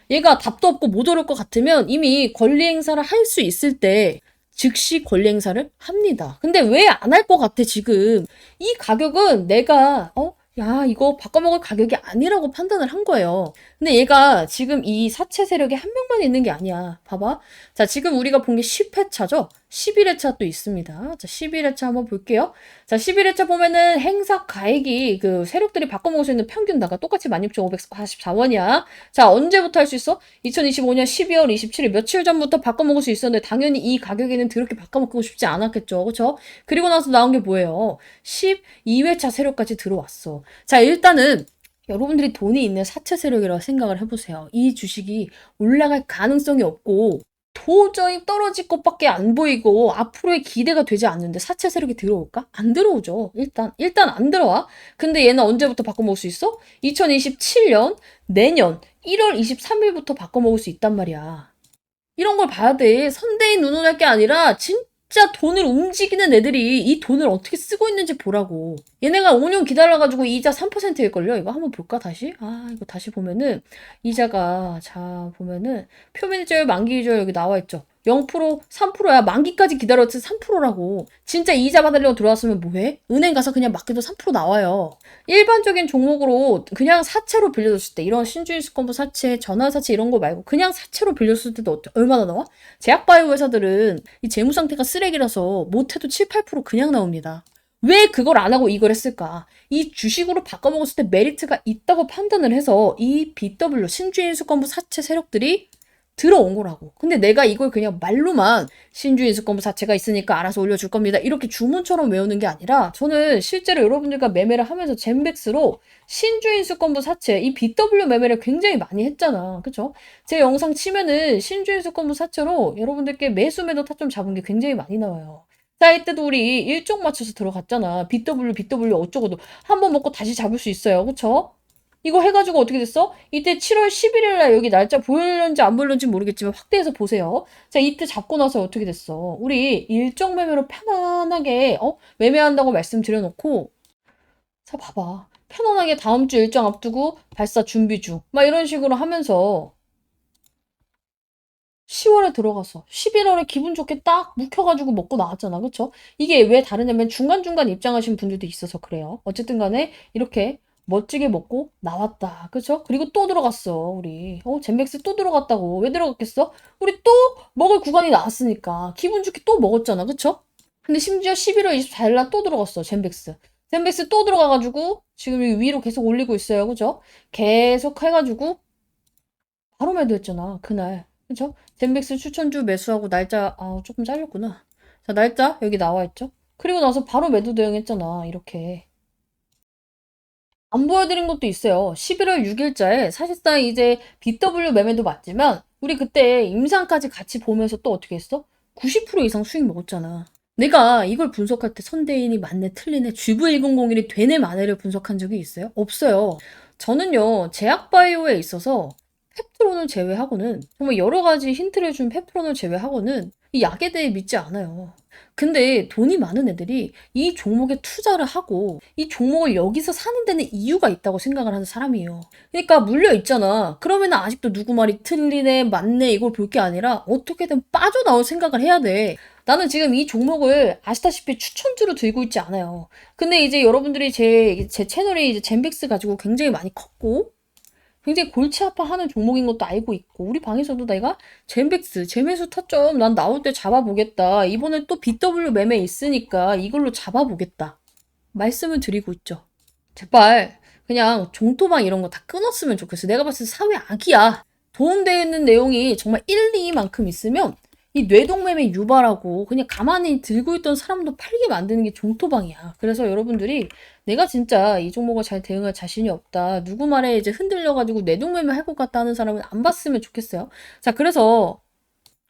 A: 얘가 답도 없고 못 오를 것 같으면 이미 권리 행사를 할 수 있을 때 즉시 권리 행사를 합니다. 근데 왜 안 할 것 같아, 지금? 이 가격은 내가, 야, 이거 바꿔먹을 가격이 아니라고 판단을 한 거예요. 근데 얘가 지금 이 사채 세력이 한 명만 있는 게 아니야. 봐봐. 자, 지금 우리가 본 게 10회차죠? 11회차 또 있습니다. 자, 11회차 한번 볼게요. 자, 11회차 보면은 행사 가액이 그 세력들이 바꿔먹을 수 있는 평균다가 똑같이 16,544원이야. 자, 언제부터 할 수 있어? 2025년 12월 27일 며칠 전부터 바꿔먹을 수 있었는데 당연히 이 가격에는 그렇게 바꿔먹고 싶지 않았겠죠. 그쵸? 그리고 나서 나온 게 뭐예요? 12회차 세력까지 들어왔어. 자, 일단은 여러분들이 돈이 있는 사채 세력이라고 생각을 해보세요. 이 주식이 올라갈 가능성이 없고 도저히 떨어질 것밖에 안 보이고 앞으로의 기대가 되지 않는데 사채 세력이 들어올까? 안 들어오죠. 일단 안 들어와. 근데 얘는 언제부터 바꿔먹을 수 있어? 2027년 내년 1월 23일부터 바꿔먹을 수 있단 말이야. 이런 걸 봐야 돼. 선대인 운운할 게 아니라 진짜 돈을 움직이는 애들이 이 돈을 어떻게 쓰고 있는지 보라고. 얘네가 5년 기다려가지고 이자 3%일걸요? 이거 한번 볼까, 다시? 아, 이거 다시 보면은, 이자가, 자, 보면은, 표면이자율, 만기이자율 여기 나와 있죠? 0%, 3%야. 만기까지 기다렸지 3%라고. 진짜 이자 받으려고 들어왔으면 뭐해? 은행 가서 그냥 맡겨도 3% 나와요. 일반적인 종목으로 그냥 사채로 빌려줬을 때 이런 신주인수권부 사채, 전환사채 이런 거 말고 그냥 사채로 빌렸을 때도 얼마나 나와? 제약바이오 회사들은 이 재무 상태가 쓰레기라서 못해도 7, 8% 그냥 나옵니다. 왜 그걸 안 하고 이걸 했을까? 이 주식으로 바꿔먹었을 때 메리트가 있다고 판단을 해서 이 BW 신주인수권부 사채 세력들이 들어온 거라고. 근데 내가 이걸 그냥 말로만 신주인수권부 사채가 있으니까 알아서 올려줄 겁니다. 이렇게 주문처럼 외우는 게 아니라 저는 실제로 여러분들과 매매를 하면서 젠백스로 신주인수권부 사채, 이 BW 매매를 굉장히 많이 했잖아. 그쵸? 제 영상 치면은 신주인수권부 사채로 여러분들께 매수 매도 타점 잡은 게 굉장히 많이 나와요. 자, 이때도 우리 일정 맞춰서 들어갔잖아. BW 어쩌고도. 한 번 먹고 다시 잡을 수 있어요. 그쵸? 이거 해가지고 어떻게 됐어? 이때 7월 11일 날 여기 날짜 보였는지 안 보였는지 모르겠지만 확대해서 보세요. 자, 이때 잡고 나서 어떻게 됐어? 우리 일정 매매로 편안하게 매매한다고 말씀드려놓고 자, 봐봐. 편안하게 다음 주 일정 앞두고 발사 준비 중. 막 이런 식으로 하면서 10월에 들어갔어. 11월에 기분 좋게 딱 묵혀가지고 먹고 나왔잖아. 그쵸? 이게 왜 다르냐면 중간중간 입장하신 분들도 있어서 그래요. 어쨌든 간에 이렇게 멋지게 먹고 나왔다. 그쵸? 그리고 또 들어갔어, 우리. 젠백스 또 들어갔다고. 왜 들어갔겠어? 우리 또 먹을 구간이 나왔으니까. 기분 좋게 또 먹었잖아. 그쵸? 근데 심지어 11월 24일 날 또 들어갔어, 젠백스. 젠백스 또 들어가가지고 지금 여기 위로 계속 올리고 있어요. 그죠? 계속 해가지고 바로 매도했잖아, 그날. 그쵸? 젠백스 추천주 매수하고 날짜, 조금 잘렸구나. 자, 날짜 여기 나와 있죠? 그리고 나서 바로 매도 대응했잖아, 이렇게. 안 보여드린 것도 있어요. 11월 6일자에 사실상 이제 BW 매매도 맞지만 우리 그때 임상까지 같이 보면서 또 어떻게 했어? 90% 이상 수익 먹었잖아. 내가 이걸 분석할 때 선대인이 맞네 틀리네 GV1001이 되네 마네를 분석한 적이 있어요? 없어요. 저는요 제약바이오에 있어서 펩트론을 제외하고는 정말 여러 가지 힌트를 준 펩트론을 제외하고는 이 약에 대해 믿지 않아요. 근데 돈이 많은 애들이 이 종목에 투자를 하고 이 종목을 여기서 사는 데는 이유가 있다고 생각을 하는 사람이에요. 그러니까 물려 있잖아. 그러면 아직도 누구 말이 틀리네, 맞네 이걸 볼 게 아니라 어떻게든 빠져나올 생각을 해야 돼. 나는 지금 이 종목을 아시다시피 추천주로 들고 있지 않아요. 근데 이제 여러분들이 제 채널에 이제 젠백스 가지고 굉장히 많이 컸고 굉장히 골치 아파하는 종목인 것도 알고 있고 우리 방에서도 내가 젠백스, 재매수 타점 난 나올 때 잡아보겠다. 이번에 또 BW 매매 있으니까 이걸로 잡아보겠다. 말씀을 드리고 있죠. 제발 그냥 종토방 이런 거 다 끊었으면 좋겠어. 내가 봤을 때 사회 악이야. 도움되는 내용이 정말 1, 2만큼 있으면 이 뇌동매매 유발하고 그냥 가만히 들고 있던 사람도 팔게 만드는 게 종토방이야. 그래서 여러분들이 내가 진짜 이 종목을 잘 대응할 자신이 없다. 누구 말에 이제 흔들려가지고 뇌동매매 할 것 같다 하는 사람은 안 봤으면 좋겠어요. 자, 그래서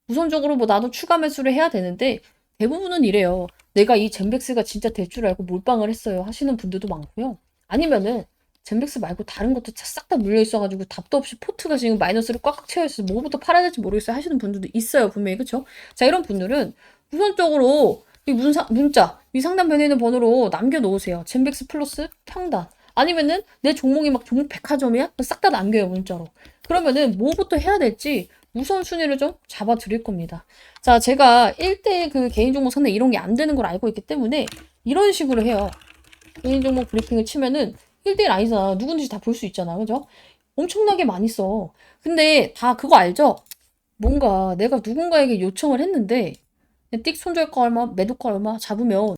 A: 우선적으로 뭐 나도 추가 매수를 해야 되는데 대부분은 이래요. 내가 이 젠백스가 진짜 될 줄 알고 몰빵을 했어요. 하시는 분들도 많고요. 아니면은 젠백스 말고 다른 것도 싹 다 물려 있어가지고 답도 없이 포트가 지금 마이너스를 꽉꽉 채워 있어서 뭐부터 팔아야 될지 모르겠어요 하시는 분들도 있어요 분명히. 그쵸? 자, 이런 분들은 우선적으로 이 문자 위 상단 변에 있는 번호로 남겨놓으세요. 젠백스 플러스 평단. 아니면은 내 종목이 막 종목 백화점이야? 싹 다 남겨요 문자로. 그러면은 뭐부터 해야 될지 우선순위를 좀 잡아 드릴 겁니다. 자, 제가 1대 그 개인 종목 상대 이런 게 안 되는 걸 알고 있기 때문에 이런 식으로 해요. 개인 종목 브리핑을 치면은 1대1 아니잖아. 누군지 다 볼 수 있잖아. 그죠? 엄청나게 많이 써. 근데 다 그거 알죠? 뭔가 내가 누군가에게 요청을 했는데 띡 손절가 얼마, 매도가 얼마 잡으면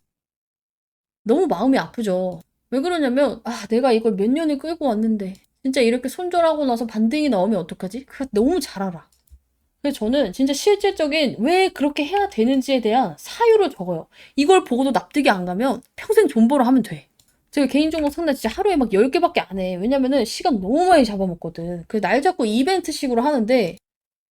A: 너무 마음이 아프죠. 왜 그러냐면 내가 이걸 몇 년을 끌고 왔는데 진짜 이렇게 손절하고 나서 반등이 나오면 어떡하지? 그거 너무 잘 알아. 그래서 저는 진짜 실질적인 왜 그렇게 해야 되는지에 대한 사유를 적어요. 이걸 보고도 납득이 안 가면 평생 존버를 하면 돼. 제가 개인 종목 상담 진짜 하루에 막 10개밖에 안 해. 왜냐면은 시간 너무 많이 잡아먹거든. 그 날 잡고 이벤트식으로 하는데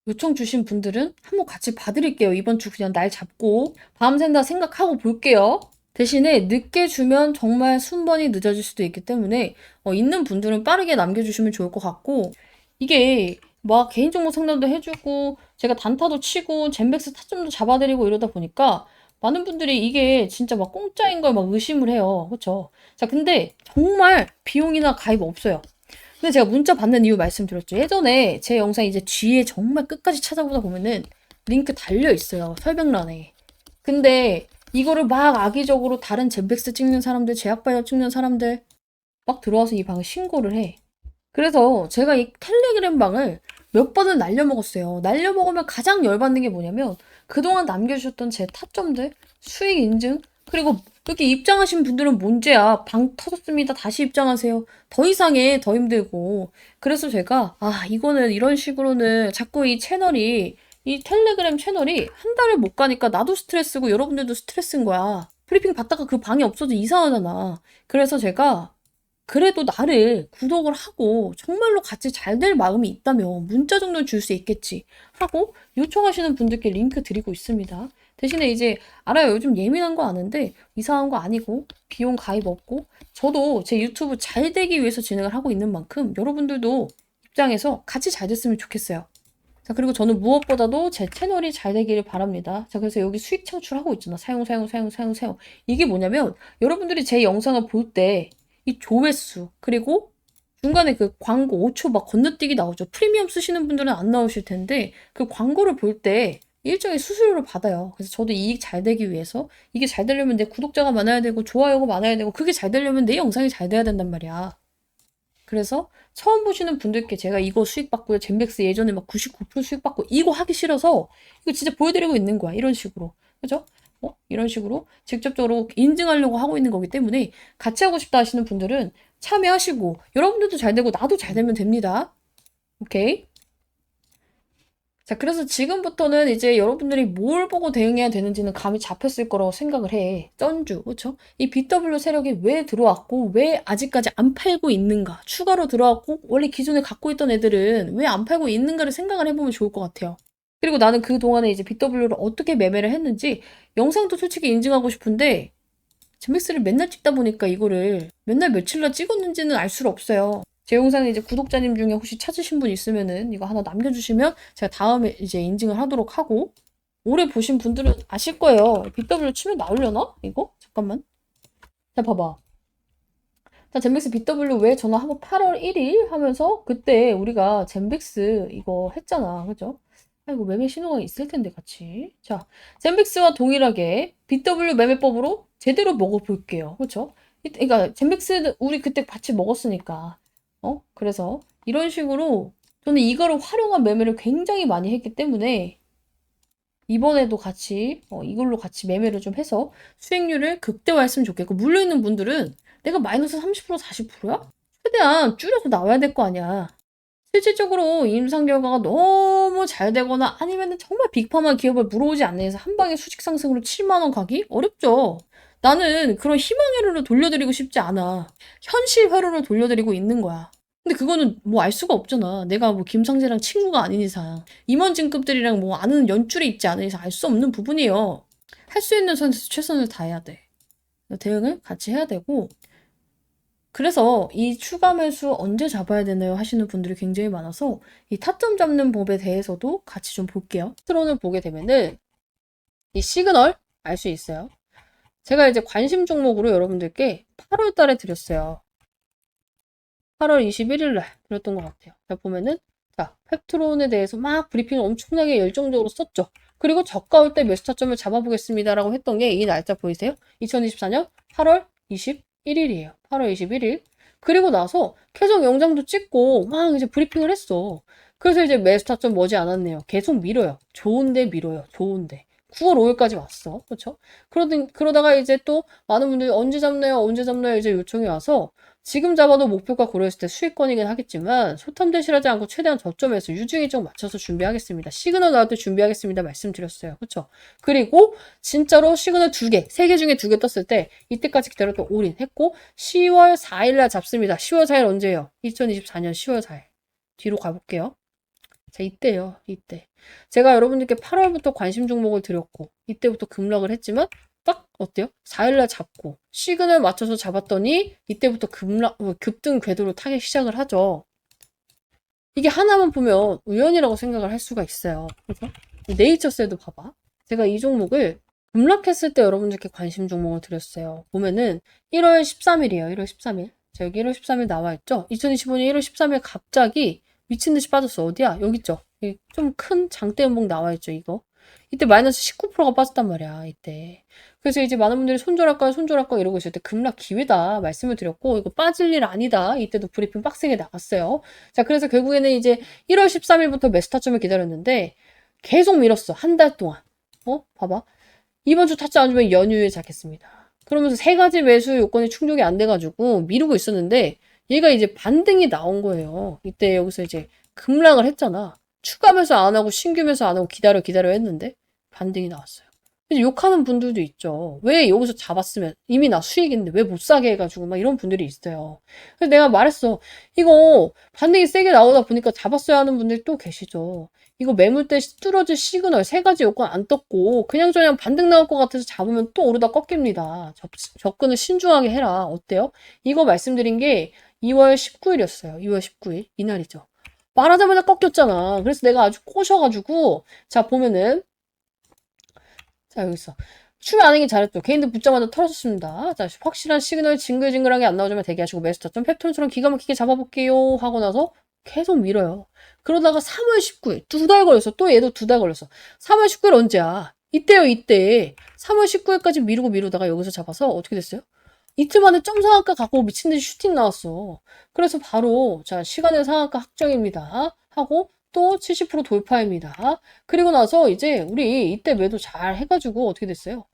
A: 요청 주신 분들은 한번 같이 봐드릴게요. 이번 주 그냥 날 잡고 밤샌다 생각하고 볼게요. 대신에 늦게 주면 정말 순번이 늦어질 수도 있기 때문에 있는 분들은 빠르게 남겨주시면 좋을 것 같고 이게 막 개인 종목 상담도 해주고 제가 단타도 치고 젠백스 타점도 잡아드리고 이러다 보니까 많은 분들이 이게 진짜 막 공짜인 걸 막 의심을 해요. 그쵸? 자, 근데 정말 비용이나 가입 없어요. 근데 제가 문자 받는 이유 말씀드렸죠. 예전에 제 영상 이제 뒤에 정말 끝까지 찾아보다 보면은 링크 달려 있어요. 설명란에. 근데 이거를 막 악의적으로 다른 젠백스 찍는 사람들, 제약바이오 찍는 사람들 막 들어와서 이 방을 신고를 해. 그래서 제가 이 텔레그램 방을 몇 번을 날려먹었어요. 날려먹으면 가장 열받는 게 뭐냐면 그동안 남겨주셨던 제 타점들, 수익 인증, 그리고 이렇게 입장하신 분들은 문제야. 방 터졌습니다. 다시 입장하세요. 더 이상해. 더 힘들고. 그래서 제가 이거는 이런 식으로는 자꾸 이 텔레그램 채널이 한 달을 못 가니까 나도 스트레스고 여러분들도 스트레스인 거야. 브리핑 받다가 그 방이 없어져 이상하잖아. 그래서 제가 그래도 나를 구독을 하고 정말로 같이 잘 될 마음이 있다면 문자 정도는 줄 수 있겠지 하고 요청하시는 분들께 링크 드리고 있습니다. 대신에 이제 알아요. 요즘 예민한 거 아는데 이상한 거 아니고 비용 가입 없고 저도 제 유튜브 잘 되기 위해서 진행을 하고 있는 만큼 여러분들도 입장에서 같이 잘 됐으면 좋겠어요. 자, 그리고 저는 무엇보다도 제 채널이 잘 되기를 바랍니다. 자, 그래서 여기 수익 창출하고 있잖아. 사용. 이게 뭐냐면 여러분들이 제 영상을 볼 때 이 조회수 그리고 중간에 그 광고 5초 막 건너뛰기 나오죠. 프리미엄 쓰시는 분들은 안 나오실 텐데 그 광고를 볼 때 일정의 수수료를 받아요. 그래서 저도 이익 잘 되기 위해서 이게 잘 되려면 내 구독자가 많아야 되고 좋아요가 많아야 되고 그게 잘 되려면 내 영상이 잘 돼야 된단 말이야. 그래서 처음 보시는 분들께 제가 이거 수익 받고요. 젠백스 예전에 막 99% 수익 받고 이거 하기 싫어서 이거 진짜 보여드리고 있는 거야. 이런 식으로. 그죠? 이런 식으로 직접적으로 인증하려고 하고 있는 거기 때문에 같이 하고 싶다 하시는 분들은 참여하시고 여러분들도 잘 되고 나도 잘 되면 됩니다. 오케이? 자, 그래서 지금부터는 이제 여러분들이 뭘 보고 대응해야 되는지는 감이 잡혔을 거라고 생각을 해. 쩐주, 그쵸? 이 BW 세력이 왜 들어왔고, 왜 아직까지 안 팔고 있는가? 추가로 들어왔고, 원래 기존에 갖고 있던 애들은 왜 안 팔고 있는가를 생각을 해보면 좋을 것 같아요. 그리고 나는 그동안에 이제 BW를 어떻게 매매를 했는지 영상도 솔직히 인증하고 싶은데, 젠맥스를 맨날 찍다 보니까 이거를 맨날 며칠날 찍었는지는 알 수가 없어요. 제 영상에 이제 구독자님 중에 혹시 찾으신 분 있으면은 이거 하나 남겨주시면 제가 다음에 이제 인증을 하도록 하고 오래 보신 분들은 아실 거예요. BW 치면 나오려나? 이거? 잠깐만. 자, 봐봐. 자, 젠백스 BW 왜 전화하고 8월 1일 하면서 그때 우리가 젠백스 이거 했잖아. 그죠? 아이고, 매매 신호가 있을 텐데, 같이. 자, 젠백스와 동일하게 BW 매매법으로 제대로 먹어볼게요. 그쵸? 그러니까, 젠백스 우리 그때 같이 먹었으니까. 그래서 이런 식으로 저는 이거를 활용한 매매를 굉장히 많이 했기 때문에 이번에도 같이 이걸로 같이 매매를 좀 해서 수익률을 극대화했으면 좋겠고 물려있는 분들은 내가 마이너스 30% 40%야? 최대한 줄여서 나와야 될 거 아니야. 실질적으로 임상 결과가 너무 잘 되거나 아니면 정말 빅팜한 기업을 물어오지 않는 이상 한 방에 수직 상승으로 7만 원 가기 어렵죠. 나는 그런 희망 회로를 돌려드리고 싶지 않아. 현실 회로를 돌려드리고 있는 거야. 근데 그거는 뭐 알 수가 없잖아. 내가 뭐 김상재랑 친구가 아닌 이상, 임원진급들이랑 뭐 아는 연줄이 있지 않은 이상 알 수 없는 부분이에요. 할 수 있는 선에서 최선을 다해야 돼. 대응을 같이 해야 되고, 그래서 이 추가 매수 언제 잡아야 되나요? 하시는 분들이 굉장히 많아서 이 타점 잡는 법에 대해서도 같이 좀 볼게요. 트론을 보게 되면은 이 시그널 알 수 있어요. 제가 이제 관심 종목으로 여러분들께 8월 달에 드렸어요. 8월 21일 날 드렸던 것 같아요. 자, 보면은 자, 펩트론에 대해서 막 브리핑을 엄청나게 열정적으로 썼죠. 그리고 저가 올 때 매수 타점을 잡아보겠습니다라고 했던 게 이 날짜 보이세요? 2024년 8월 21일이에요. 8월 21일. 그리고 나서 계속 영상도 찍고 막 이제 브리핑을 했어. 그래서 이제 매수 타점 머지 않았네요. 계속 밀어요. 좋은데 밀어요. 좋은데. 9월 5일까지 왔어. 그렇죠? 그러다가 이제 또 많은 분들이 언제 잡나요? 언제 잡나요? 이제 요청이 와서 지금 잡아도 목표가 고려했을 때 수익권이긴 하겠지만 소탐 대실하지 않고 최대한 저점에서 유증 일정 맞춰서 준비하겠습니다. 시그널 나올 때 준비하겠습니다. 말씀드렸어요. 그렇죠? 그리고 진짜로 시그널 2개, 3개 중에 2개 떴을 때 이때까지 기다렸던 올인 했고 10월 4일날 잡습니다. 10월 4일 언제예요? 2024년 10월 4일. 뒤로 가볼게요. 자, 이때요. 이때. 제가 여러분들께 8월부터 관심 종목을 드렸고 이때부터 급락을 했지만 딱 어때요? 4일날 잡고 시그널 맞춰서 잡았더니 이때부터 급등 궤도로 타기 시작을 하죠. 이게 하나만 보면 우연이라고 생각을 할 수가 있어요. 그래서 네이처셀도 봐봐. 제가 이 종목을 급락했을 때 여러분들께 관심 종목을 드렸어요. 보면은 1월 13일이에요. 1월 13일. 자, 여기 1월 13일 나와 있죠? 2025년 1월 13일 갑자기 미친 듯이 빠졌어. 어디야? 여기 있죠? 좀 큰 장대 연봉 나와 있죠, 이거. 이때 마이너스 19%가 빠졌단 말이야, 이때. 그래서 이제 많은 분들이 손절할까요, 손절할까요 이러고 있을 때 급락 기회다 말씀을 드렸고, 이거 빠질 일 아니다. 이때도 브리핑 빡세게 나갔어요. 자, 그래서 결국에는 이제 1월 13일부터 매수 타점을 기다렸는데, 계속 밀었어. 한 달 동안. 봐봐. 이번 주 타점 안 주면 연휴에 잡겠습니다. 그러면서 세 가지 매수 요건이 충족이 안 돼가지고 미루고 있었는데, 얘가 이제 반등이 나온 거예요. 이때 여기서 이제 급락을 했잖아. 추가 매수 안 하고 신규 매수 안 하고 기다려 했는데 반등이 나왔어요. 그래서 욕하는 분들도 있죠. 왜 여기서 잡았으면 이미 나 수익인데 왜 못 사게 해가지고 막 이런 분들이 있어요. 그래서 내가 말했어. 이거 반등이 세게 나오다 보니까 잡았어야 하는 분들이 또 계시죠. 이거 매물대 뚫어질 시그널 세 가지 요건 안 떴고 그냥 반등 나올 것 같아서 잡으면 또 오르다 꺾입니다. 접근을 신중하게 해라. 어때요? 이거 말씀드린 게 2월 19일이었어요. 2월 19일 이날이죠. 말하자마자 꺾였잖아. 그래서 내가 아주 꼬셔가지고 자 보면은 자 여기 있어. 출안 하기 잘했죠. 개인들 붙자마자 털어줬습니다. 자, 확실한 시그널 징글징글하게 안 나오지만 대기하시고 매수 타점 펩톤처럼 기가 막히게 잡아볼게요 하고 나서 계속 밀어요. 그러다가 3월 19일 2달 걸렸어. 또 얘도 2달 걸렸어. 3월 19일 언제야? 이때요, 이때. 3월 19일까지 미루고 미루다가 여기서 잡아서 어떻게 됐어요? 이틀 만에 점 상한가 갖고 미친듯이 슈팅 나왔어. 그래서 바로 자, 시간의 상한가 확정입니다 하고 또 70% 돌파입니다. 그리고 나서 이제 우리 이때 매도 잘 해가지고 어떻게 됐어요?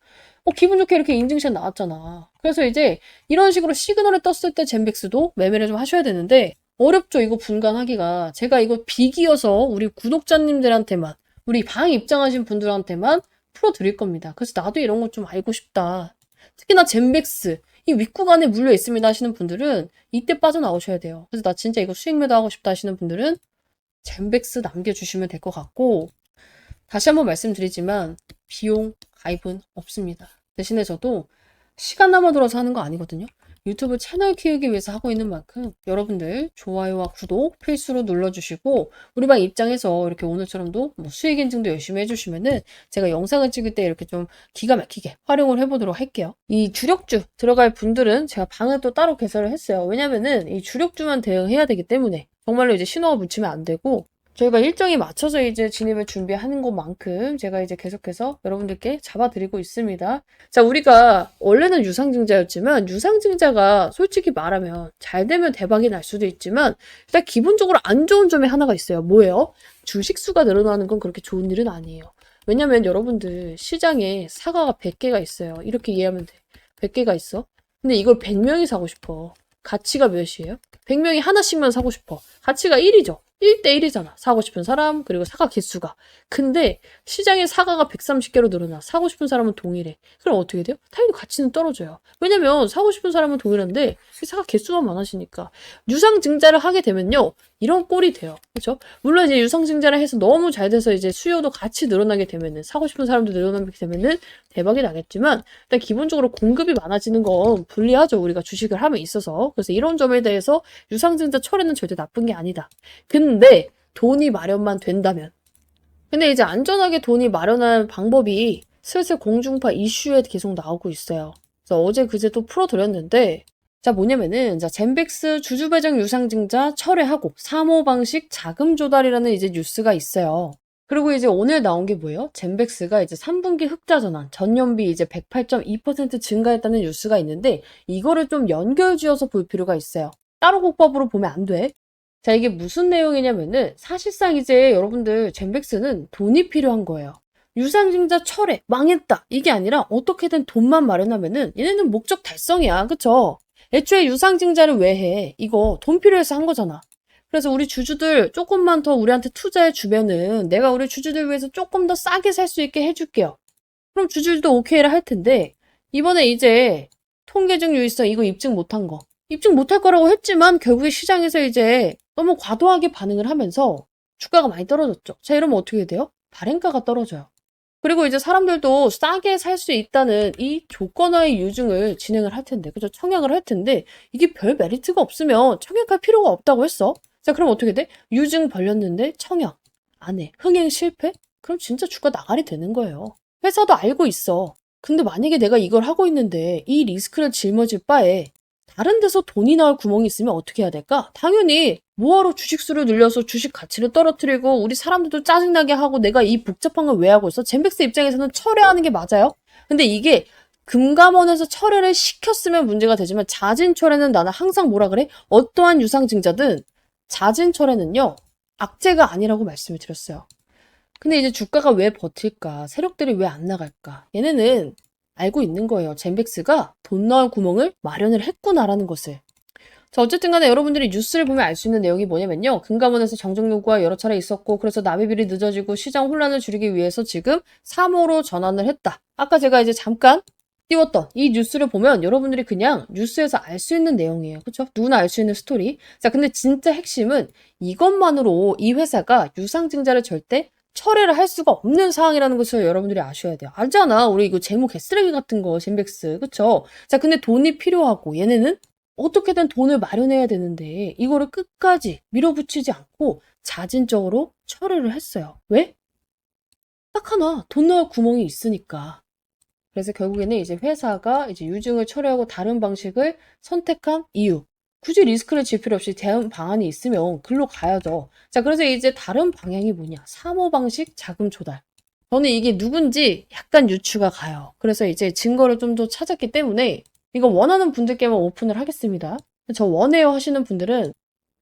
A: 기분 좋게 이렇게 인증샷 나왔잖아. 그래서 이제 이런 식으로 시그널에 떴을 때 젠백스도 매매를 좀 하셔야 되는데 어렵죠. 이거 분간하기가. 제가 이거 비기여서 우리 구독자님들한테만, 우리 방 입장하신 분들한테만 풀어드릴 겁니다. 그래서 나도 이런 거 좀 알고 싶다. 특히나 젠백스 이 윗구간에 물려 있습니다 하시는 분들은 이때 빠져나오셔야 돼요. 그래서 나 진짜 이거 수익 매도하고 싶다 하시는 분들은 젠백스 남겨주시면 될 것 같고, 다시 한번 말씀드리지만 비용 가입은 없습니다. 대신에 저도 시간 남아돌아서 하는 거 아니거든요. 유튜브 채널 키우기 위해서 하고 있는 만큼 여러분들 좋아요와 구독 필수로 눌러주시고 우리 방 입장에서 이렇게 오늘처럼도 뭐 수익 인증도 열심히 해주시면은 제가 영상을 찍을 때 이렇게 좀 기가 막히게 활용을 해보도록 할게요. 이 주력주 들어갈 분들은 제가 방을 또 따로 개설을 했어요. 왜냐면은 이 주력주만 대응해야 되기 때문에 정말로 이제 신호가 묻히면 안 되고 저희가 일정에 맞춰서 이제 진입을 준비하는 것만큼 제가 이제 계속해서 여러분들께 잡아드리고 있습니다. 자, 우리가 원래는 유상증자였지만 유상증자가 솔직히 말하면 잘 되면 대박이 날 수도 있지만 일단 기본적으로 안 좋은 점이 하나가 있어요. 뭐예요? 주식수가 늘어나는 건 그렇게 좋은 일은 아니에요. 왜냐면 여러분들 시장에 사과가 100개가 있어요. 이렇게 이해하면 돼. 100개가 있어. 근데 이걸 100명이 사고 싶어. 가치가 몇이에요? 100명이 하나씩만 사고 싶어. 가치가 1이죠. 1대1이잖아. 사고 싶은 사람, 그리고 사과 개수가. 근데 시장에 사과가 130개로 늘어나. 사고 싶은 사람은 동일해. 그럼 어떻게 돼요? 당연히 가치는 떨어져요. 왜냐면 사고 싶은 사람은 동일한데 사과 개수만 많아지니까. 유상증자를 하게 되면요. 이런 꼴이 돼요. 그렇죠? 물론 이제 유상증자를 해서 너무 잘 돼서 이제 수요도 같이 늘어나게 되면은 사고 싶은 사람도 늘어나게 되면은 대박이 나겠지만 일단 기본적으로 공급이 많아지는 건 불리하죠. 우리가 주식을 함에 있어서. 그래서 이런 점에 대해서 유상증자 철회는 절대 나쁜 게 아니다. 근데 돈이 마련만 된다면. 근데 이제 안전하게 돈이 마련할 방법이 슬슬 공중파 이슈에 계속 나오고 있어요. 그래서 어제 그제 또 풀어드렸는데 자 뭐냐면은 자 젠백스 주주 배정 유상증자 철회하고 사모 방식 자금 조달이라는 이제 뉴스가 있어요. 그리고 이제 오늘 나온 게 뭐예요? 젠백스가 이제 3분기 흑자 전환 전년비 이제 108.2% 증가했다는 뉴스가 있는데 이거를 좀 연결지어서 볼 필요가 있어요. 따로 국밥으로 보면 안 돼. 자, 이게 무슨 내용이냐면은 사실상 이제 여러분들 젠백스는 돈이 필요한 거예요. 유상증자 철회 망했다 이게 아니라 어떻게든 돈만 마련하면은 얘네는 목적 달성이야. 그쵸? 애초에 유상증자를 왜 해? 이거 돈 필요해서 한 거잖아. 그래서 우리 주주들 조금만 더 우리한테 투자해 주면은 내가 우리 주주들 위해서 조금 더 싸게 살 수 있게 해줄게요. 그럼 주주들도 오케이를 할 텐데 이번에 이제 통계적 유의성 이거 입증 못한 거 입증 못할 거라고 했지만 결국에 시장에서 이제 너무 과도하게 반응을 하면서 주가가 많이 떨어졌죠. 자, 이러면 어떻게 돼요? 발행가가 떨어져요. 그리고 이제 사람들도 싸게 살 수 있다는 이 조건화의 유증을 진행을 할 텐데, 그죠? 청약을 할 텐데, 이게 별 메리트가 없으면 청약할 필요가 없다고 했어. 자, 그럼 어떻게 돼? 유증 벌렸는데 청약 안 해. 흥행 실패? 그럼 진짜 주가 나가리 되는 거예요. 회사도 알고 있어. 근데 만약에 내가 이걸 하고 있는데 이 리스크를 짊어질 바에 다른 데서 돈이 나올 구멍이 있으면 어떻게 해야 될까? 당연히 뭐하러 주식수를 늘려서 주식 가치를 떨어뜨리고 우리 사람들도 짜증나게 하고 내가 이 복잡한 걸 왜 하고 있어? 젠백스 입장에서는 철회하는 게 맞아요. 근데 이게 금감원에서 철회를 시켰으면 문제가 되지만 자진 철회는 나는 항상 뭐라 그래? 어떠한 유상증자든 자진 철회는요. 악재가 아니라고 말씀을 드렸어요. 근데 이제 주가가 왜 버틸까? 세력들이 왜 안 나갈까? 얘네는 알고 있는 거예요. 젠백스가 돈 넣을 구멍을 마련을 했구나라는 것을. 자, 어쨌든 간에 여러분들이 뉴스를 보면 알 수 있는 내용이 뭐냐면요. 금감원에서 정정 요구가 여러 차례 있었고 그래서 납입일이 늦어지고 시장 혼란을 줄이기 위해서 지금 3호로 전환을 했다. 아까 제가 이제 잠깐 띄웠던 이 뉴스를 보면 여러분들이 그냥 뉴스에서 알 수 있는 내용이에요. 그렇죠? 누구나 알 수 있는 스토리. 자, 근데 진짜 핵심은 이것만으로 이 회사가 유상증자를 절대 철회를 할 수가 없는 상황이라는 것을 여러분들이 아셔야 돼요. 알잖아. 우리 이거 재무 개쓰레기 같은 거, 젠백스. 그쵸? 자, 근데 돈이 필요하고 얘네는 어떻게든 돈을 마련해야 되는데 이거를 끝까지 밀어붙이지 않고 자진적으로 철회를 했어요. 왜? 딱 하나. 돈 넣을 구멍이 있으니까. 그래서 결국에는 이제 회사가 이제 유증을 처리하고 다른 방식을 선택한 이유. 굳이 리스크를 질 필요 없이 대응 방안이 있으면 글로 가야죠. 자, 그래서 이제 다른 방향이 뭐냐? 사모방식 자금 조달. 저는 이게 누군지 약간 유추가 가요. 그래서 이제 증거를 좀 더 찾았기 때문에 이거 원하는 분들께만 오픈을 하겠습니다. 저 원해요 하시는 분들은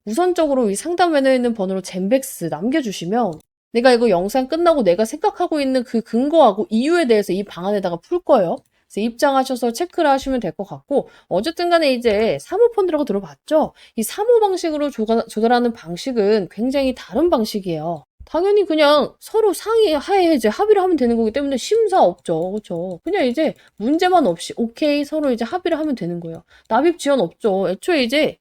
A: 우선적으로 이 상단 메뉴에 있는 번호로 젠백스 남겨주시면 내가 이거 영상 끝나고 내가 생각하고 있는 그 근거하고 이유에 대해서 이 방안에다가 풀 거예요. 그래서 입장하셔서 체크를 하시면 될 것 같고, 어쨌든 간에 이제 사모펀드라고 들어봤죠? 이 사모 방식으로 조달하는 방식은 굉장히 다른 방식이에요. 당연히 그냥 서로 상의하에 이제 합의를 하면 되는 거기 때문에 심사 없죠. 그렇죠? 그냥 이제 문제만 없이 오케이 서로 이제 합의를 하면 되는 거예요. 납입 지연 없죠. 애초에 이제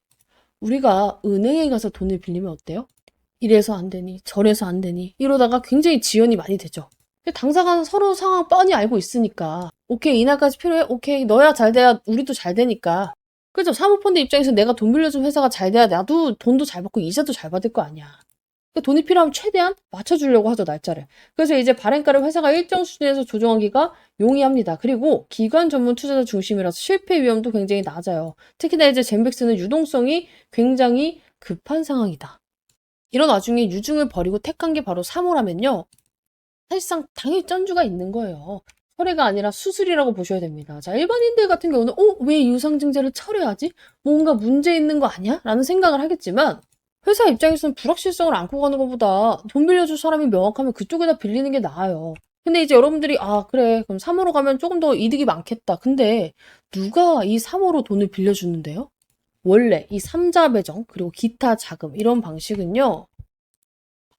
A: 우리가 은행에 가서 돈을 빌리면 어때요? 이래서 안 되니 저래서 안 되니 이러다가 굉장히 지연이 많이 되죠. 근데 당사자는 서로 상황 뻔히 알고 있으니까 오케이 이날까지 필요해? 오케이 너야 잘 돼야 우리도 잘 되니까. 그죠? 사모펀드 입장에서 내가 돈 빌려준 회사가 잘 돼야 나도 돈도 잘 받고 이자도 잘 받을 거 아니야. 그러니까 돈이 필요하면 최대한 맞춰주려고 하죠, 날짜를. 그래서 이제 발행가를 회사가 일정 수준에서 조정하기가 용이합니다. 그리고 기관 전문 투자자 중심이라서 실패 위험도 굉장히 낮아요. 특히나 이제 젠백스는 유동성이 굉장히 급한 상황이다. 이런 와중에 유증을 버리고 택한 게 바로 사모라면요. 사실상 당연히 쩐주가 있는 거예요. 철회가 아니라 수술이라고 보셔야 됩니다. 자, 일반인들 같은 경우는 왜 유상증자를 철회하지? 뭔가 문제 있는 거 아니야? 라는 생각을 하겠지만 회사 입장에서는 불확실성을 안고 가는 것보다 돈 빌려줄 사람이 명확하면 그쪽에다 빌리는 게 나아요. 근데 이제 여러분들이 그래 그럼 3호로 가면 조금 더 이득이 많겠다. 근데 누가 이 3호로 돈을 빌려주는데요? 원래 이 삼자 배정 그리고 기타 자금 이런 방식은요.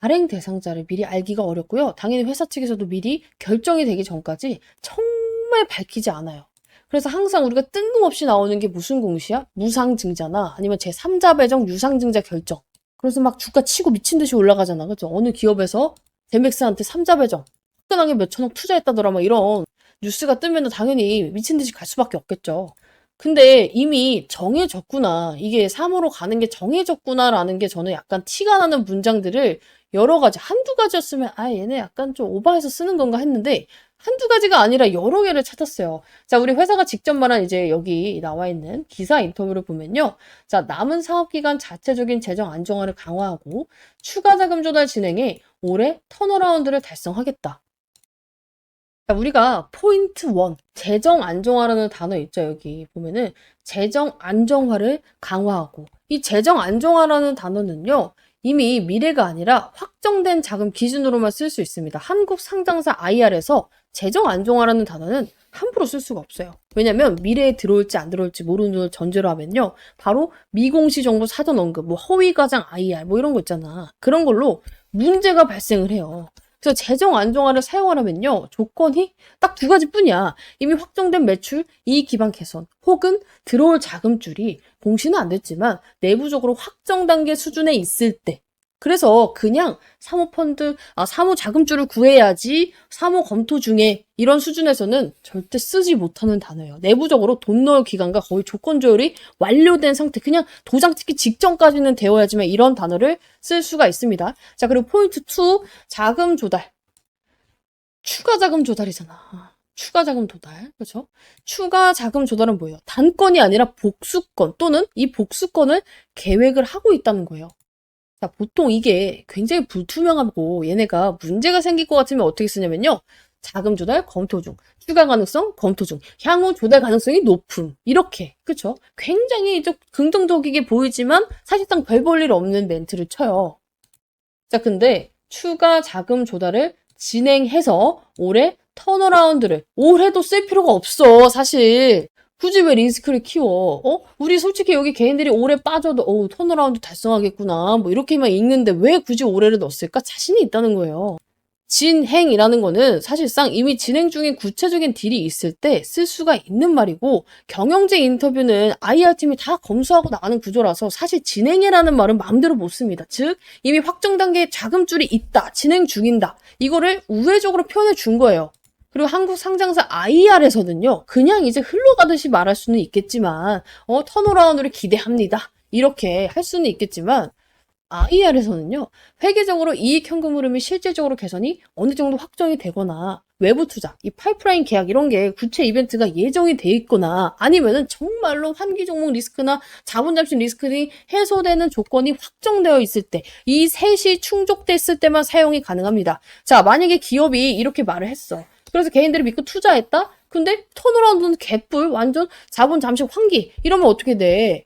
A: 발행 대상자를 미리 알기가 어렵고요. 당연히 회사 측에서도 미리 결정이 되기 전까지 정말 밝히지 않아요. 그래서 항상 우리가 뜬금없이 나오는 게 무슨 공시야? 무상증자나 아니면 제3자 배정 유상증자 결정. 그래서 막 주가 치고 미친 듯이 올라가잖아. 그죠? 어느 기업에서 젠백스한테 3자 배정 화끈하게 몇 천억 투자했다더라 막 이런 뉴스가 뜨면 당연히 미친 듯이 갈 수밖에 없겠죠. 근데 이미 정해졌구나. 이게 3호로 가는 게 정해졌구나라는 게 저는 약간 티가 나는 문장들을 여러 가지, 한두 가지였으면 얘네 약간 좀 오버해서 쓰는 건가 했는데 한두 가지가 아니라 여러 개를 찾았어요. 자, 우리 회사가 직접 말한 이제 여기 나와 있는 기사 인터뷰를 보면요. 자, 남은 사업기간 자체적인 재정 안정화를 강화하고 추가 자금 조달 진행에 올해 턴어라운드를 달성하겠다. 자, 우리가 포인트 1, 재정 안정화라는 단어 있죠. 여기 보면은 재정 안정화를 강화하고 이 재정 안정화라는 단어는요. 이미 미래가 아니라 확정된 자금 기준으로만 쓸 수 있습니다. 한국 상장사 IR에서 재정 안정화라는 단어는 함부로 쓸 수가 없어요. 왜냐면 미래에 들어올지 안 들어올지 모르는 걸 전제로 하면요. 바로 미공시 정보 사전 언급, 허위 과장 IR 이런 거 있잖아. 그런 걸로 문제가 발생을 해요. 그래서 재정 안정화를 사용하려면요. 조건이 딱 두 가지뿐이야. 이미 확정된 매출, 이익 기반 개선, 혹은 들어올 자금줄이 공시는 안 됐지만 내부적으로 확정 단계 수준에 있을 때. 그래서 그냥 사모펀드, 사모 자금줄을 구해야지 사모 검토 중에 이런 수준에서는 절대 쓰지 못하는 단어예요. 내부적으로 돈 넣을 기간과 거의 조건 조율이 완료된 상태, 그냥 도장 찍기 직전까지는 되어야지만 이런 단어를 쓸 수가 있습니다. 자, 그리고 포인트 2, 자금 조달. 추가 자금 조달이잖아. 추가 자금 조달. 그렇죠? 추가 자금 조달은 뭐예요? 단건이 아니라 복수건 또는 이 복수건을 계획을 하고 있다는 거예요. 자, 보통 이게 굉장히 불투명하고 얘네가 문제가 생길 것 같으면 어떻게 쓰냐면요. 자금 조달 검토 중, 추가 가능성 검토 중, 향후 조달 가능성이 높음. 이렇게. 그렇죠? 굉장히 좀 긍정적이게 보이지만 사실상 별 볼 일 없는 멘트를 쳐요. 자, 근데 추가 자금 조달을 진행해서 올해 턴어라운드를 올해도 쓸 필요가 없어. 사실. 굳이 왜 리스크를 키워? 우리 솔직히 여기 개인들이 올해 빠져도 턴어라운드 달성하겠구나. 이렇게만 읽는데 왜 굳이 올해를 넣었을까? 자신이 있다는 거예요. 진행이라는 거는 사실상 이미 진행 중인 구체적인 딜이 있을 때 쓸 수가 있는 말이고 경영제 인터뷰는 IR팀이 다 검수하고 나가는 구조라서 사실 진행이라는 말은 마음대로 못 씁니다. 즉 이미 확정 단계에 자금줄이 있다, 진행 중인다. 이거를 우회적으로 표현해 준 거예요. 그리고 한국 상장사 IR에서는요. 그냥 이제 흘러가듯이 말할 수는 있겠지만 턴어라운드를 기대합니다. 이렇게 할 수는 있겠지만 IR에서는요, 회계적으로 이익 현금 흐름이 실질적으로 개선이 어느 정도 확정이 되거나 외부 투자, 이 파이프라인 계약 이런 게 구체 이벤트가 예정이 돼 있거나 아니면은 정말로 환기 종목 리스크나 자본 잠식 리스크 등이 해소되는 조건이 확정되어 있을 때, 이 셋이 충족됐을 때만 사용이 가능합니다. 자, 만약에 기업이 이렇게 말을 했어. 그래서 개인들이 믿고 투자했다? 근데 턴어라운드는 개뿔, 완전 자본 잠식 환기 이러면 어떻게 돼?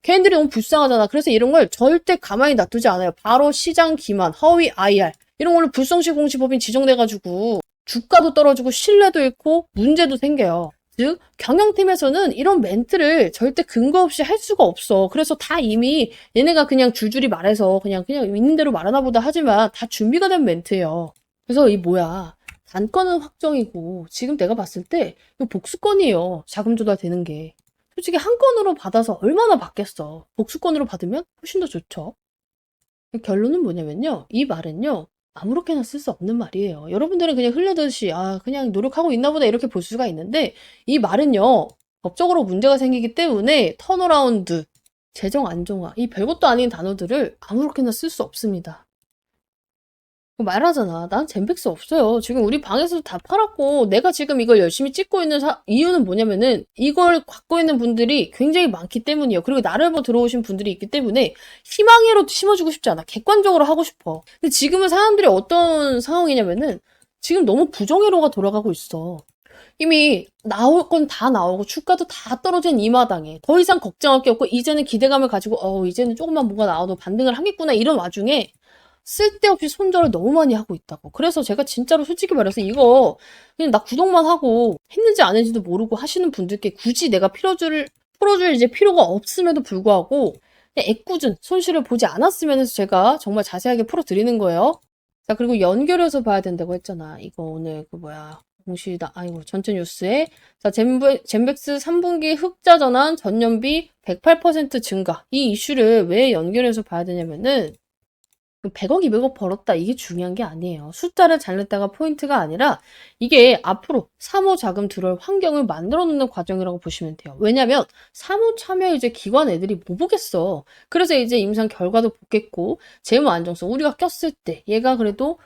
A: 걔네들이 너무 불쌍하잖아. 그래서 이런 걸 절대 가만히 놔두지 않아요. 바로 시장 기만, 허위 IR 이런 걸로 불성시 공시법인 지정돼가지고 주가도 떨어지고 신뢰도 잃고 문제도 생겨요. 즉 경영팀에서는 이런 멘트를 절대 근거 없이 할 수가 없어. 그래서 다 이미 얘네가 그냥 줄줄이 말해서 그냥 있는 대로 말하나 보다 하지만 다 준비가 된 멘트예요. 그래서 이 뭐야, 단건은 확정이고 지금 내가 봤을 때 이거 복수건이에요. 자금 조달되는 게. 솔직히 한 건으로 받아서 얼마나 받겠어. 복수건으로 받으면 훨씬 더 좋죠. 결론은 뭐냐면요, 이 말은요 아무렇게나 쓸 수 없는 말이에요. 여러분들은 그냥 흘려듯이 그냥 노력하고 있나 보다 이렇게 볼 수가 있는데, 이 말은요 법적으로 문제가 생기기 때문에 턴어라운드, 재정 안정화, 이 별것도 아닌 단어들을 아무렇게나 쓸 수 없습니다. 말하잖아. 난 젠백스 없어요. 지금 우리 방에서도 다 팔았고, 내가 지금 이걸 열심히 찍고 있는 이유는 뭐냐면은 이걸 갖고 있는 분들이 굉장히 많기 때문이에요. 그리고 나를 보고 들어오신 분들이 있기 때문에 희망으로 심어주고 싶지 않아. 객관적으로 하고 싶어. 근데 지금은 사람들이 어떤 상황이냐면은 지금 너무 부정회로가 돌아가고 있어. 이미 나올 건 다 나오고 주가도 다 떨어진 이 마당에 더 이상 걱정할 게 없고, 이제는 기대감을 가지고 이제는 조금만 뭐가 나와도 반등을 하겠구나 이런 와중에 쓸데없이 손절을 너무 많이 하고 있다고. 그래서 제가 진짜로 솔직히 말해서 이거 그냥 나 구독만 하고 했는지 안 했는지도 모르고 하시는 분들께 굳이 내가 풀어줄 이제 필요가 없음에도 불구하고 그냥 애꿎은 손실을 보지 않았으면 해서 제가 정말 자세하게 풀어드리는 거예요. 자, 그리고 연결해서 봐야 된다고 했잖아. 이거 오늘 공시다, 전체 뉴스에. 자, 젠백스 3분기 흑자 전환 전년비 108% 증가. 이 이슈를 왜 연결해서 봐야 되냐면은 100억, 200억 벌었다 이게 중요한 게 아니에요. 숫자를 잘 냈다가 포인트가 아니라 이게 앞으로 사모 자금 들어올 환경을 만들어 놓는 과정이라고 보시면 돼요. 왜냐면 사모 참여 이제 기관 애들이 뭐 보겠어. 그래서 이제 임상 결과도 보겠고, 재무 안정성 우리가 꼈을 때 얘가 그래도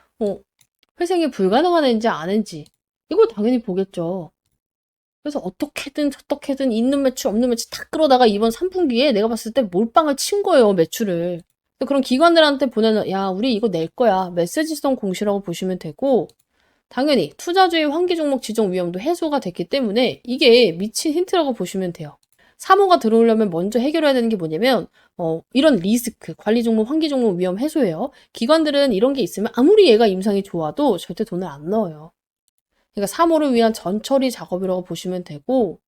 A: 회생이 불가능한 애인지 아닌지 이걸 당연히 보겠죠. 그래서 어떻게든 있는 매출 없는 매출 다 끌어다가 이번 3분기에 내가 봤을 때 몰빵을 친 거예요, 매출을. 그런 기관들한테 보내는, 야, 우리 이거 낼 거야, 메시지성 공시라고 보시면 되고, 당연히 투자주의 환기 종목 지정 위험도 해소가 됐기 때문에 이게 미친 힌트라고 보시면 돼요. 사모가 들어오려면 먼저 해결해야 되는 게 뭐냐면 이런 리스크, 관리 종목, 환기 종목 위험 해소예요. 기관들은 이런 게 있으면 아무리 얘가 임상이 좋아도 절대 돈을 안 넣어요. 그러니까 사모를 위한 전처리 작업이라고 보시면 되고,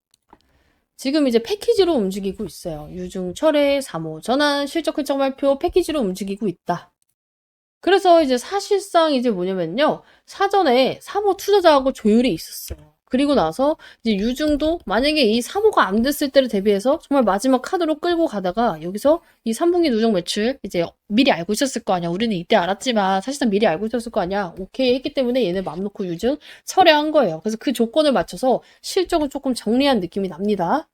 A: 지금 이제 패키지로 움직이고 있어요. 유증 철회, 사모 전환, 실적 흘적 발표 패키지로 움직이고 있다. 그래서 이제 사실상 이제 뭐냐면요, 사전에 사모 투자자하고 조율이 있었어요. 그리고 나서 이제 유증도 만약에 이 사모가 안 됐을 때를 대비해서 정말 마지막 카드로 끌고 가다가 여기서 이 3분기 누적 매출 이제 미리 알고 있었을 거 아니야. 우리는 이때 알았지만 사실상 미리 알고 있었을 거 아니야. 오케이 했기 때문에 얘네 맘 놓고 유증 철회한 거예요. 그래서 그 조건을 맞춰서 실적을 조금 정리한 느낌이 납니다.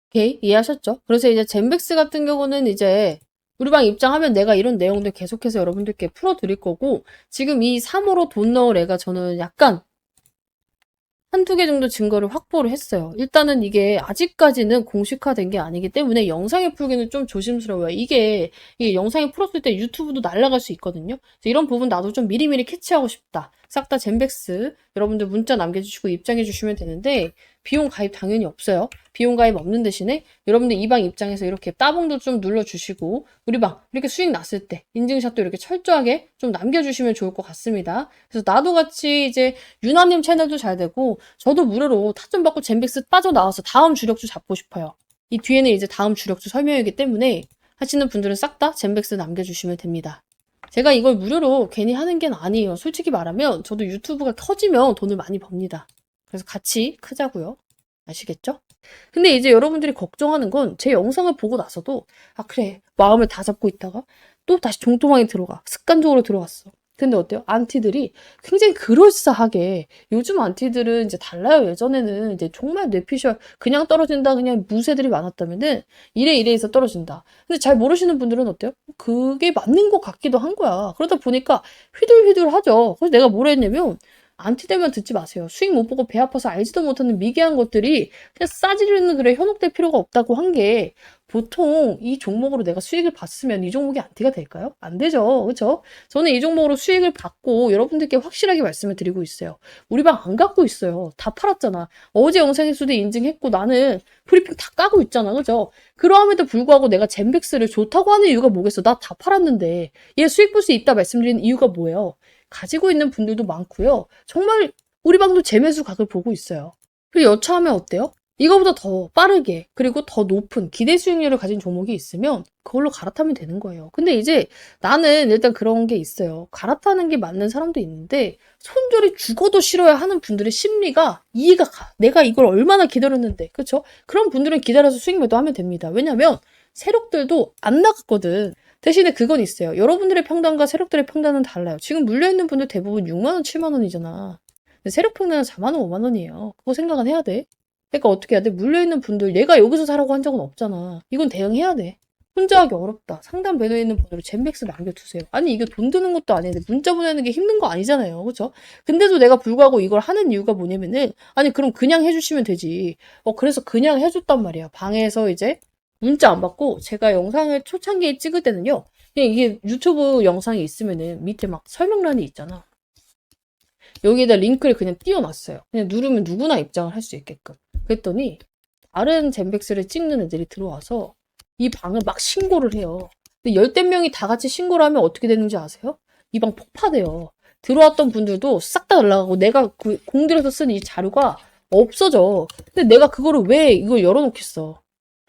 A: 오케이, 이해하셨죠? 그래서 이제 젠백스 같은 경우는 이제 우리 방 입장하면 내가 이런 내용들 계속해서 여러분들께 풀어드릴 거고, 지금 이 3호로 돈 넣을 애가 저는 약간 한두 개 정도 증거를 확보를 했어요. 일단은 이게 아직까지는 공식화된 게 아니기 때문에 영상에 풀기는 좀 조심스러워요. 이게 영상에 풀었을 때 유튜브도 날아갈 수 있거든요. 그래서 이런 부분 나도 좀 미리미리 캐치하고 싶다. 싹 다 젠백스 여러분들 문자 남겨주시고 입장해 주시면 되는데, 비용 가입 당연히 없어요. 비용 가입 없는 대신에 여러분들 이 방 입장에서 이렇게 따봉도 좀 눌러주시고, 우리 방 이렇게 수익 났을 때 인증샷도 이렇게 철저하게 좀 남겨주시면 좋을 것 같습니다. 그래서 나도 같이 이제 유나님 채널도 잘 되고, 저도 무료로 타점 받고 젠백스 빠져나와서 다음 주력주 잡고 싶어요. 이 뒤에는 이제 다음 주력주 설명이기 때문에 하시는 분들은 싹 다 젠백스 남겨주시면 됩니다. 제가 이걸 무료로 괜히 하는 게 아니에요. 솔직히 말하면 저도 유튜브가 커지면 돈을 많이 법니다. 그래서 같이 크자고요. 아시겠죠? 근데 이제 여러분들이 걱정하는 건 제 영상을 보고 나서도 그래, 마음을 다 잡고 있다가 또 다시 종토방에 들어가 습관적으로 들어갔어. 근데 어때요? 안티들이 굉장히 그럴싸하게 요즘 안티들은 이제 달라요. 예전에는 이제 정말 뇌피셜 그냥 떨어진다 그냥 무새들이 많았다면은 이래 해서 떨어진다. 근데 잘 모르시는 분들은 어때요? 그게 맞는 것 같기도 한 거야. 그러다 보니까 휘둘휘둘하죠. 그래서 내가 뭐라 했냐면 안티들만 듣지 마세요. 수익 못 보고 배 아파서 알지도 못하는 미개한 것들이 그냥 싸지르는 글에 현혹될 필요가 없다고 한 게 보통 이 종목으로 내가 수익을 봤으면 이 종목이 안티가 될까요? 안 되죠. 그렇죠? 저는 이 종목으로 수익을 받고 여러분들께 확실하게 말씀을 드리고 있어요. 우리 방 안 갖고 있어요. 다 팔았잖아. 어제 영상에서도 인증했고 나는 브리핑 다 까고 있잖아. 그죠? 그러함에도 불구하고 내가 젠백스를 좋다고 하는 이유가 뭐겠어? 나 다 팔았는데 얘 수익 볼 수 있다 말씀드리는 이유가 뭐예요? 가지고 있는 분들도 많고요. 정말 우리 방도 재매수 각을 보고 있어요. 그리고 여차하면 어때요? 이거보다 더 빠르게 그리고 더 높은 기대 수익률을 가진 종목이 있으면 그걸로 갈아타면 되는 거예요. 근데 이제 나는 일단 그런 게 있어요. 갈아타는 게 맞는 사람도 있는데 손절이 죽어도 싫어야 하는 분들의 심리가 이해가 가. 내가 이걸 얼마나 기다렸는데. 그렇죠? 그런 분들은 기다려서 수익 매도하면 됩니다. 왜냐면 세력들도 안 나갔거든. 대신에 그건 있어요. 여러분들의 평단과 세력들의 평단은 달라요. 지금 물려있는 분들 대부분 6만원, 7만원이잖아. 근데 세력 평단은 4만원, 5만원이에요. 그거 생각은 해야 돼. 그러니까 어떻게 해야 돼? 물려있는 분들 얘가 여기서 사라고 한 적은 없잖아. 이건 대응해야 돼. 혼자 하기 어렵다. 상담 배너에 있는 번호로 젠백스 남겨두세요. 아니 이게 돈 드는 것도 아닌데 문자 보내는 게 힘든 거 아니잖아요. 그렇죠? 근데도 내가 불구하고 이걸 하는 이유가 뭐냐면은 아니 그럼 그냥 해주시면 되지. 그래서 그냥 해줬단 말이야. 방에서 이제 문자 안 받고 제가 영상을 초창기에 찍을 때는요. 그냥 이게 유튜브 영상이 있으면은 밑에 막 설명란이 있잖아. 여기에다 링크를 그냥 띄워놨어요. 그냥 누르면 누구나 입장을 할 수 있게끔. 그랬더니 다른 젠백스를 찍는 애들이 들어와서 이 방을 막 신고를 해요. 근데 열댓 명이 다 같이 신고를 하면 어떻게 되는지 아세요? 이 방 폭파돼요. 들어왔던 분들도 싹 다 날라가고 내가 그 공들여서 쓴 이 자료가 없어져. 근데 내가 그거를 왜 이걸 열어놓겠어?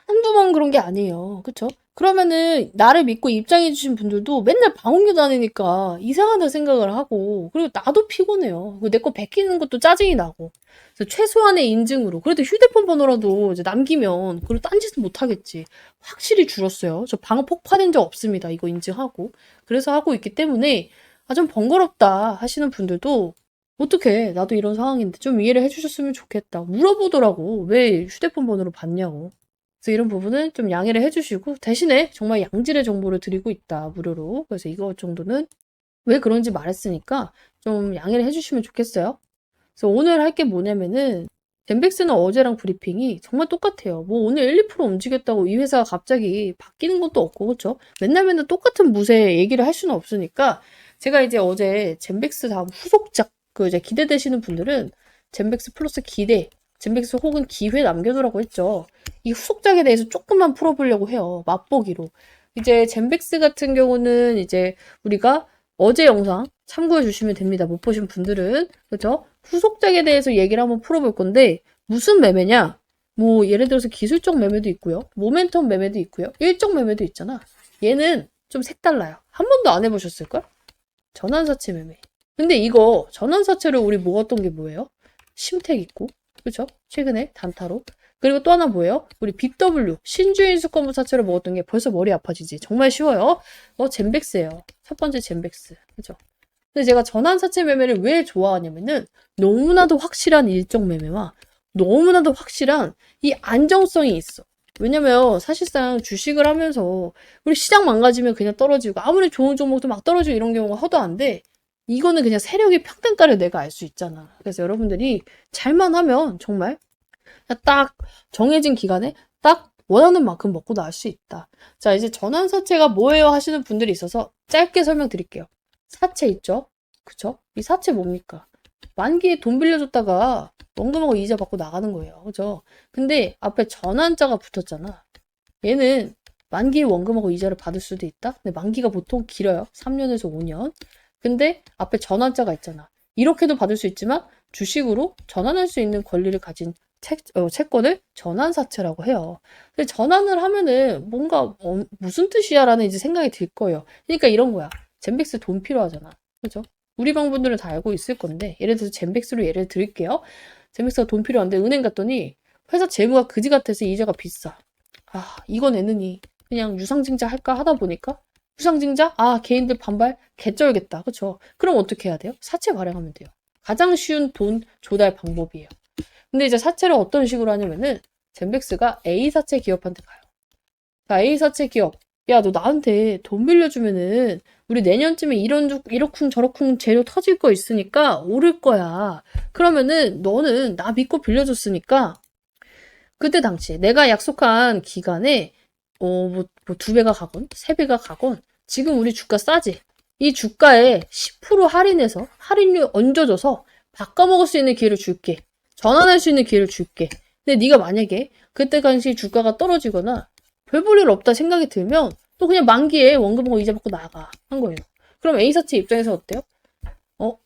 A: 한두 번 그런 게 아니에요. 그쵸? 그러면은 나를 믿고 입장해주신 분들도 맨날 방언교 다니니까 이상하다 생각을 하고 그리고 나도 피곤해요. 내 거 베끼는 것도 짜증이 나고 그래서 최소한의 인증으로 그래도 휴대폰 번호라도 이제 남기면 그리고 딴짓은 못하겠지. 확실히 줄었어요. 저 방어 폭파된 적 없습니다. 이거 인증하고 그래서 하고 있기 때문에 좀 번거롭다 하시는 분들도 어떡해 나도 이런 상황인데 좀 이해를 해주셨으면 좋겠다. 물어보더라고. 왜 휴대폰 번호를 받냐고. 그래서 이런 부분은 좀 양해를 해주시고 대신에 정말 양질의 정보를 드리고 있다 무료로. 그래서 이거 정도는 왜 그런지 말했으니까 좀 양해를 해주시면 좋겠어요. 그래서 오늘 할 게 뭐냐면은 젠백스는 어제랑 브리핑이 정말 똑같아요. 뭐 오늘 1, 2% 움직였다고 이 회사가 갑자기 바뀌는 것도 없고 그렇죠? 맨날 똑같은 무쇠 얘기를 할 수는 없으니까 제가 이제 어제 젠백스 다음 후속작 그 이제 기대되시는 분들은 젠백스 플러스 기대 젠백스 혹은 기회 남겨두라고 했죠. 이 후속작에 대해서 조금만 풀어보려고 해요. 맛보기로. 이제 젠백스 같은 경우는 이제 우리가 어제 영상 참고해 주시면 됩니다. 못 보신 분들은. 그죠? 후속작에 대해서 얘기를 한번 풀어볼 건데 무슨 매매냐? 뭐 예를 들어서 기술적 매매도 있고요. 모멘텀 매매도 있고요. 일정 매매도 있잖아. 얘는 좀 색달라요. 한 번도 안 해보셨을걸? 전환사채 매매. 근데 이거 전환사채를 우리 모았던 게 뭐예요? 심택 있고 그죠? 최근에 단타로. 그리고 또 하나 뭐예요? 우리 BW 신주인 수권부 사채를 먹었던 게 벌써 머리 아파지지. 정말 쉬워요. 젠백스예요. 첫 번째 젠백스. 그죠? 근데 제가 전환사채 매매를 왜 좋아하냐면은 너무나도 확실한 일정 매매와 너무나도 확실한 이 안정성이 있어. 왜냐면 사실상 주식을 하면서 우리 시장 망가지면 그냥 떨어지고 아무리 좋은 종목도 막 떨어지고 이런 경우가 허도 안 돼. 이거는 그냥 세력의 평단가를 내가 알 수 있잖아. 그래서 여러분들이 잘만 하면 정말 딱 정해진 기간에 딱 원하는 만큼 먹고 나올 수 있다. 자, 이제 전환사채가 뭐예요 하시는 분들이 있어서 짧게 설명드릴게요. 사채 있죠? 그쵸? 이 사채 뭡니까? 만기에 돈 빌려줬다가 원금하고 이자 받고 나가는 거예요. 그죠? 근데 앞에 전환자가 붙었잖아. 얘는 만기에 원금하고 이자를 받을 수도 있다? 근데 만기가 보통 길어요. 3년에서 5년. 근데 앞에 전환자가 있잖아. 이렇게도 받을 수 있지만 주식으로 전환할 수 있는 권리를 가진 채권을 전환사채라고 해요. 근데 전환을 하면은 뭔가 무슨 뜻이야 라는 이제 생각이 들 거예요. 그러니까 이런 거야. 젠백스 돈 필요하잖아. 그죠? 우리 방분들은 다 알고 있을 건데 예를 들어서 젠백스로 예를 들을게요. 젠백스가 돈 필요한데 은행 갔더니 회사 재무가 그지 같아서 이자가 비싸. 아 이거 내느니 그냥 유상증자 할까 하다 보니까 부상증자? 아, 개인들 반발? 개쩔겠다. 그쵸? 그럼 어떻게 해야 돼요? 사채 발행하면 돼요. 가장 쉬운 돈 조달 방법이에요. 근데 이제 사채를 어떤 식으로 하냐면은 젠백스가 A사채 기업한테 가요. 자, A사채 기업. 야, 너 나한테 돈 빌려주면은 우리 내년쯤에 이러쿵 저러쿵 재료 터질 거 있으니까 오를 거야. 그러면은 너는 나 믿고 빌려줬으니까 그때 당시 내가 약속한 기간에 뭐 2배가 가건 3배가 가건 지금 우리 주가 싸지. 이 주가에 10% 할인해서 할인료 얹어줘서 바꿔먹을 수 있는 기회를 줄게. 전환할 수 있는 기회를 줄게. 근데 네가 만약에 그때 당시 주가가 떨어지거나 별 볼 일 없다 생각이 들면 또 그냥 만기에 원금하고 이자 받고 나가 한 거예요. 그럼 A사채 입장에서 어때요?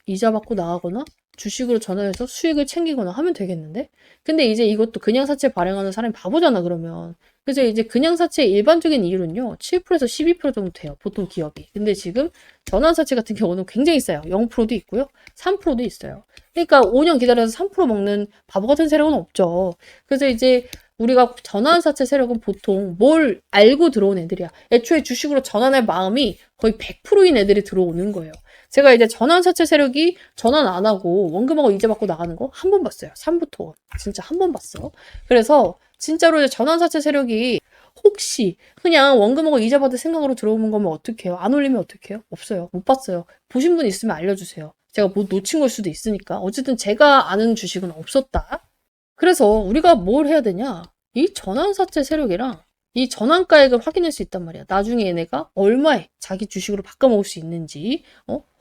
A: 이자 받고 나가거나 주식으로 전환해서 수익을 챙기거나 하면 되겠는데? 근데 이제 이것도 그냥 사채 발행하는 사람이 바보잖아, 그러면. 그래서 이제 그냥 사채의 일반적인 이율은요, 7%에서 12% 정도 돼요, 보통 기업이. 근데 지금 전환 사채 같은 경우는 굉장히 싸요. 0%도 있고요, 3%도 있어요. 그러니까 5년 기다려서 3% 먹는 바보 같은 세력은 없죠. 그래서 이제 우리가 전환 사채 세력은 보통 뭘 알고 들어온 애들이야. 애초에 주식으로 전환할 마음이 거의 100%인 애들이 들어오는 거예요. 제가 이제 전환 사채 세력이 전환 안 하고 원금하고 이자 받고 나가는 거 한 번 봤어요. 3부터. 진짜 한 번 봤어. 그래서 진짜로 이제 전환 사채 세력이 혹시 그냥 원금하고 이자 받을 생각으로 들어오는 거면 어떡해요? 안 올리면 어떡해요? 없어요. 못 봤어요. 보신 분 있으면 알려주세요. 제가 뭐 놓친 걸 수도 있으니까. 어쨌든 제가 아는 주식은 없었다. 그래서 우리가 뭘 해야 되냐? 이 전환사채 세력이랑 이 전환가액을 확인할 수 있단 말이야. 나중에 얘네가 얼마에 자기 주식으로 바꿔먹을 수 있는지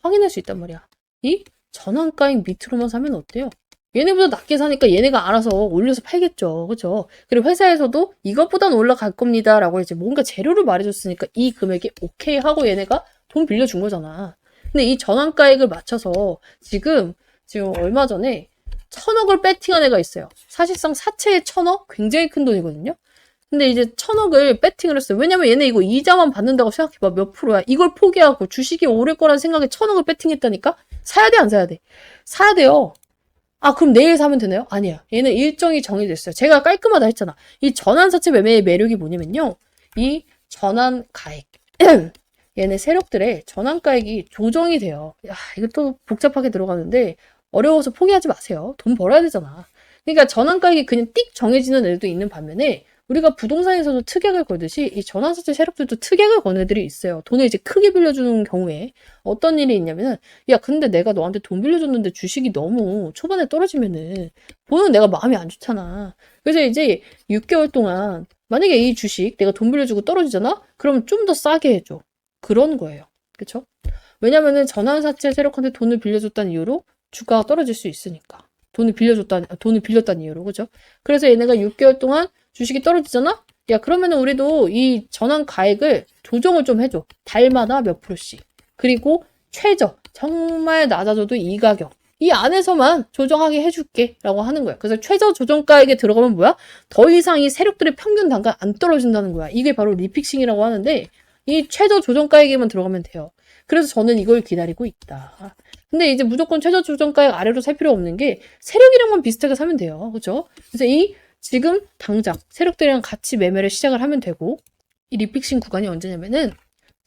A: 확인할 수 있단 말이야. 이 전환가액 밑으로만 사면 어때요? 얘네보다 낮게 사니까 얘네가 알아서 올려서 팔겠죠. 그죠? 그리고 회사에서도 이것보단 올라갈 겁니다. 라고 이제 뭔가 재료를 말해줬으니까 이 금액이 오케이 하고 얘네가 돈 빌려준 거잖아. 근데 이 전환가액을 맞춰서 지금 얼마 전에 1,000억을 배팅한 애가 있어요. 사실상 사채의 1,000억? 굉장히 큰 돈이거든요. 근데 이제 1,000억을 배팅을 했어요. 왜냐면 얘네 이거 이자만 받는다고 생각해봐. 몇 프로야. 이걸 포기하고 주식이 오를 거라는 생각에 1,000억을 배팅했다니까? 사야 돼, 안 사야 돼? 사야 돼요. 아, 그럼 내일 사면 되나요? 아니야. 얘는 일정이 정해져 있어요. 제가 깔끔하다 했잖아. 이 전환사채 매매의 매력이 뭐냐면요. 이 전환가액. 얘네 세력들의 전환가액이 조정이 돼요. 야, 이거 또 복잡하게 들어가는데 어려워서 포기하지 마세요. 돈 벌어야 되잖아. 그러니까 전환가액이 그냥 띡 정해지는 애들도 있는 반면에 우리가 부동산에서도 특약을 걸듯이 이 전환사채 세력들도 특약을 거는 애들이 있어요. 돈을 이제 크게 빌려주는 경우에 어떤 일이 있냐면은 야 근데 내가 너한테 돈 빌려줬는데 주식이 너무 초반에 떨어지면은 보는 내가 마음이 안 좋잖아. 그래서 이제 6개월 동안 만약에 이 주식 내가 돈 빌려주고 떨어지잖아? 그럼 좀 더 싸게 해줘. 그런 거예요. 그쵸? 왜냐면은 전환사채 세력한테 돈을 빌려줬다는 이유로 주가가 떨어질 수 있으니까. 돈을 빌렸다는 이유로, 그죠? 그래서 얘네가 6개월 동안 주식이 떨어지잖아? 야, 그러면은 우리도 이 전환 가액을 조정을 좀 해줘. 달마다 몇 프로씩. 그리고 최저, 정말 낮아져도 이 가격. 이 안에서만 조정하게 해줄게. 라고 하는 거야. 그래서 최저 조정가액에 들어가면 뭐야? 더 이상 이 세력들의 평균 단가 안 떨어진다는 거야. 이게 바로 리픽싱이라고 하는데, 이 최저 조정가액에만 들어가면 돼요. 그래서 저는 이걸 기다리고 있다. 근데 이제 무조건 최저 조정가액 아래로 살 필요 없는 게 세력이랑만 비슷하게 사면 돼요. 그죠? 그래서 지금 당장 세력들이랑 같이 매매를 시작을 하면 되고 이 리픽싱 구간이 언제냐면은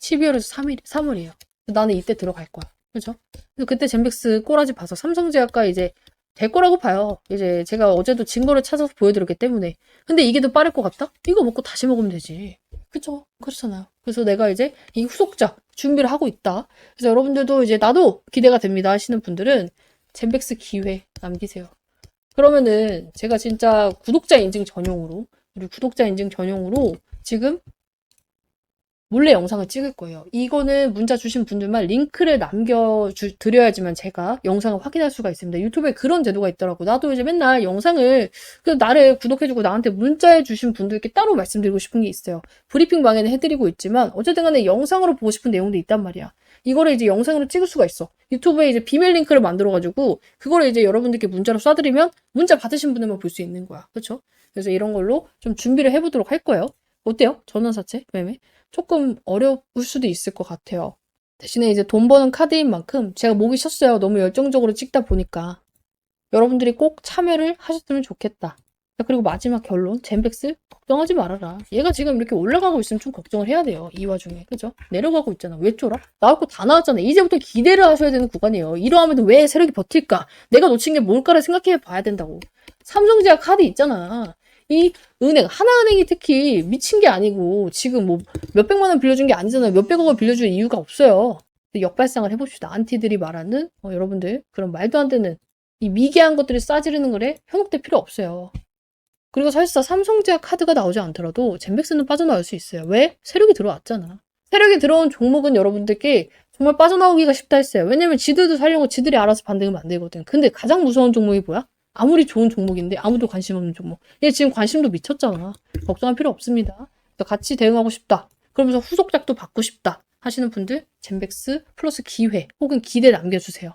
A: 12월에서 3월이에요. 나는 이때 들어갈 거야. 그죠? 그래서 그때 젠백스 꼬라지 봐서 삼성제약과 이제 될 거라고 봐요. 이제 제가 어제도 증거를 찾아서 보여드렸기 때문에. 근데 이게 더 빠를 것 같다? 이거 먹고 다시 먹으면 되지. 그쵸? 그렇잖아요. 그래서 내가 이제 이 후속작 준비를 하고 있다. 그래서 여러분들도 이제 나도 기대가 됩니다 하시는 분들은 젠백스 기회 남기세요. 그러면은 제가 진짜 구독자 인증 전용으로 우리 구독자 인증 전용으로 지금 몰래 영상을 찍을 거예요. 이거는 문자 주신 분들만 링크를 남겨드려야지만 제가 영상을 확인할 수가 있습니다. 유튜브에 그런 제도가 있더라고. 나도 이제 맨날 영상을, 나를 구독해주고 나한테 문자해 주신 분들께 따로 말씀드리고 싶은 게 있어요. 브리핑 방에는 해드리고 있지만, 어쨌든 간에 영상으로 보고 싶은 내용도 있단 말이야. 이거를 이제 영상으로 찍을 수가 있어. 유튜브에 이제 비밀 링크를 만들어가지고, 그거를 이제 여러분들께 문자로 쏴드리면, 문자 받으신 분들만 볼 수 있는 거야. 그쵸? 그래서 이런 걸로 좀 준비를 해보도록 할 거예요. 어때요? 전환사채 매매? 조금 어려울 수도 있을 것 같아요. 대신에 이제 돈 버는 카드인 만큼 제가 목이 쉬었어요. 너무 열정적으로 찍다 보니까. 여러분들이 꼭 참여를 하셨으면 좋겠다. 자, 그리고 마지막 결론. 젠백스 걱정하지 말아라. 얘가 지금 이렇게 올라가고 있으면 좀 걱정을 해야 돼요. 이 와중에. 그죠? 내려가고 있잖아. 왜 쫄아? 나올 거 다 나왔잖아. 이제부터 기대를 하셔야 되는 구간이에요. 이러하면 왜 세력이 버틸까? 내가 놓친 게 뭘까를 생각해 봐야 된다고. 삼성제약 카드 있잖아. 이 은행, 하나은행이 특히 미친 게 아니고 지금 뭐 몇백만 원 빌려준 게 아니잖아요. 몇백억을 빌려줄 이유가 없어요. 역발상을 해봅시다. 안티들이 말하는 여러분들 그런 말도 안 되는 이 미개한 것들이 싸지르는 거래 현혹될 필요 없어요. 그리고 사실상 삼성제약 카드가 나오지 않더라도 젠백스는 빠져나올 수 있어요. 왜? 세력이 들어왔잖아. 세력이 들어온 종목은 여러분들께 정말 빠져나오기가 쉽다 했어요. 왜냐면 지들도 살려고 지들이 알아서 반등하면 안 되거든. 근데 가장 무서운 종목이 뭐야? 아무리 좋은 종목인데 아무도 관심 없는 종목. 얘 지금 관심도 미쳤잖아. 걱정할 필요 없습니다. 같이 대응하고 싶다. 그러면서 후속작도 받고 싶다. 하시는 분들 젠백스 플러스 기회 혹은 기대 남겨주세요.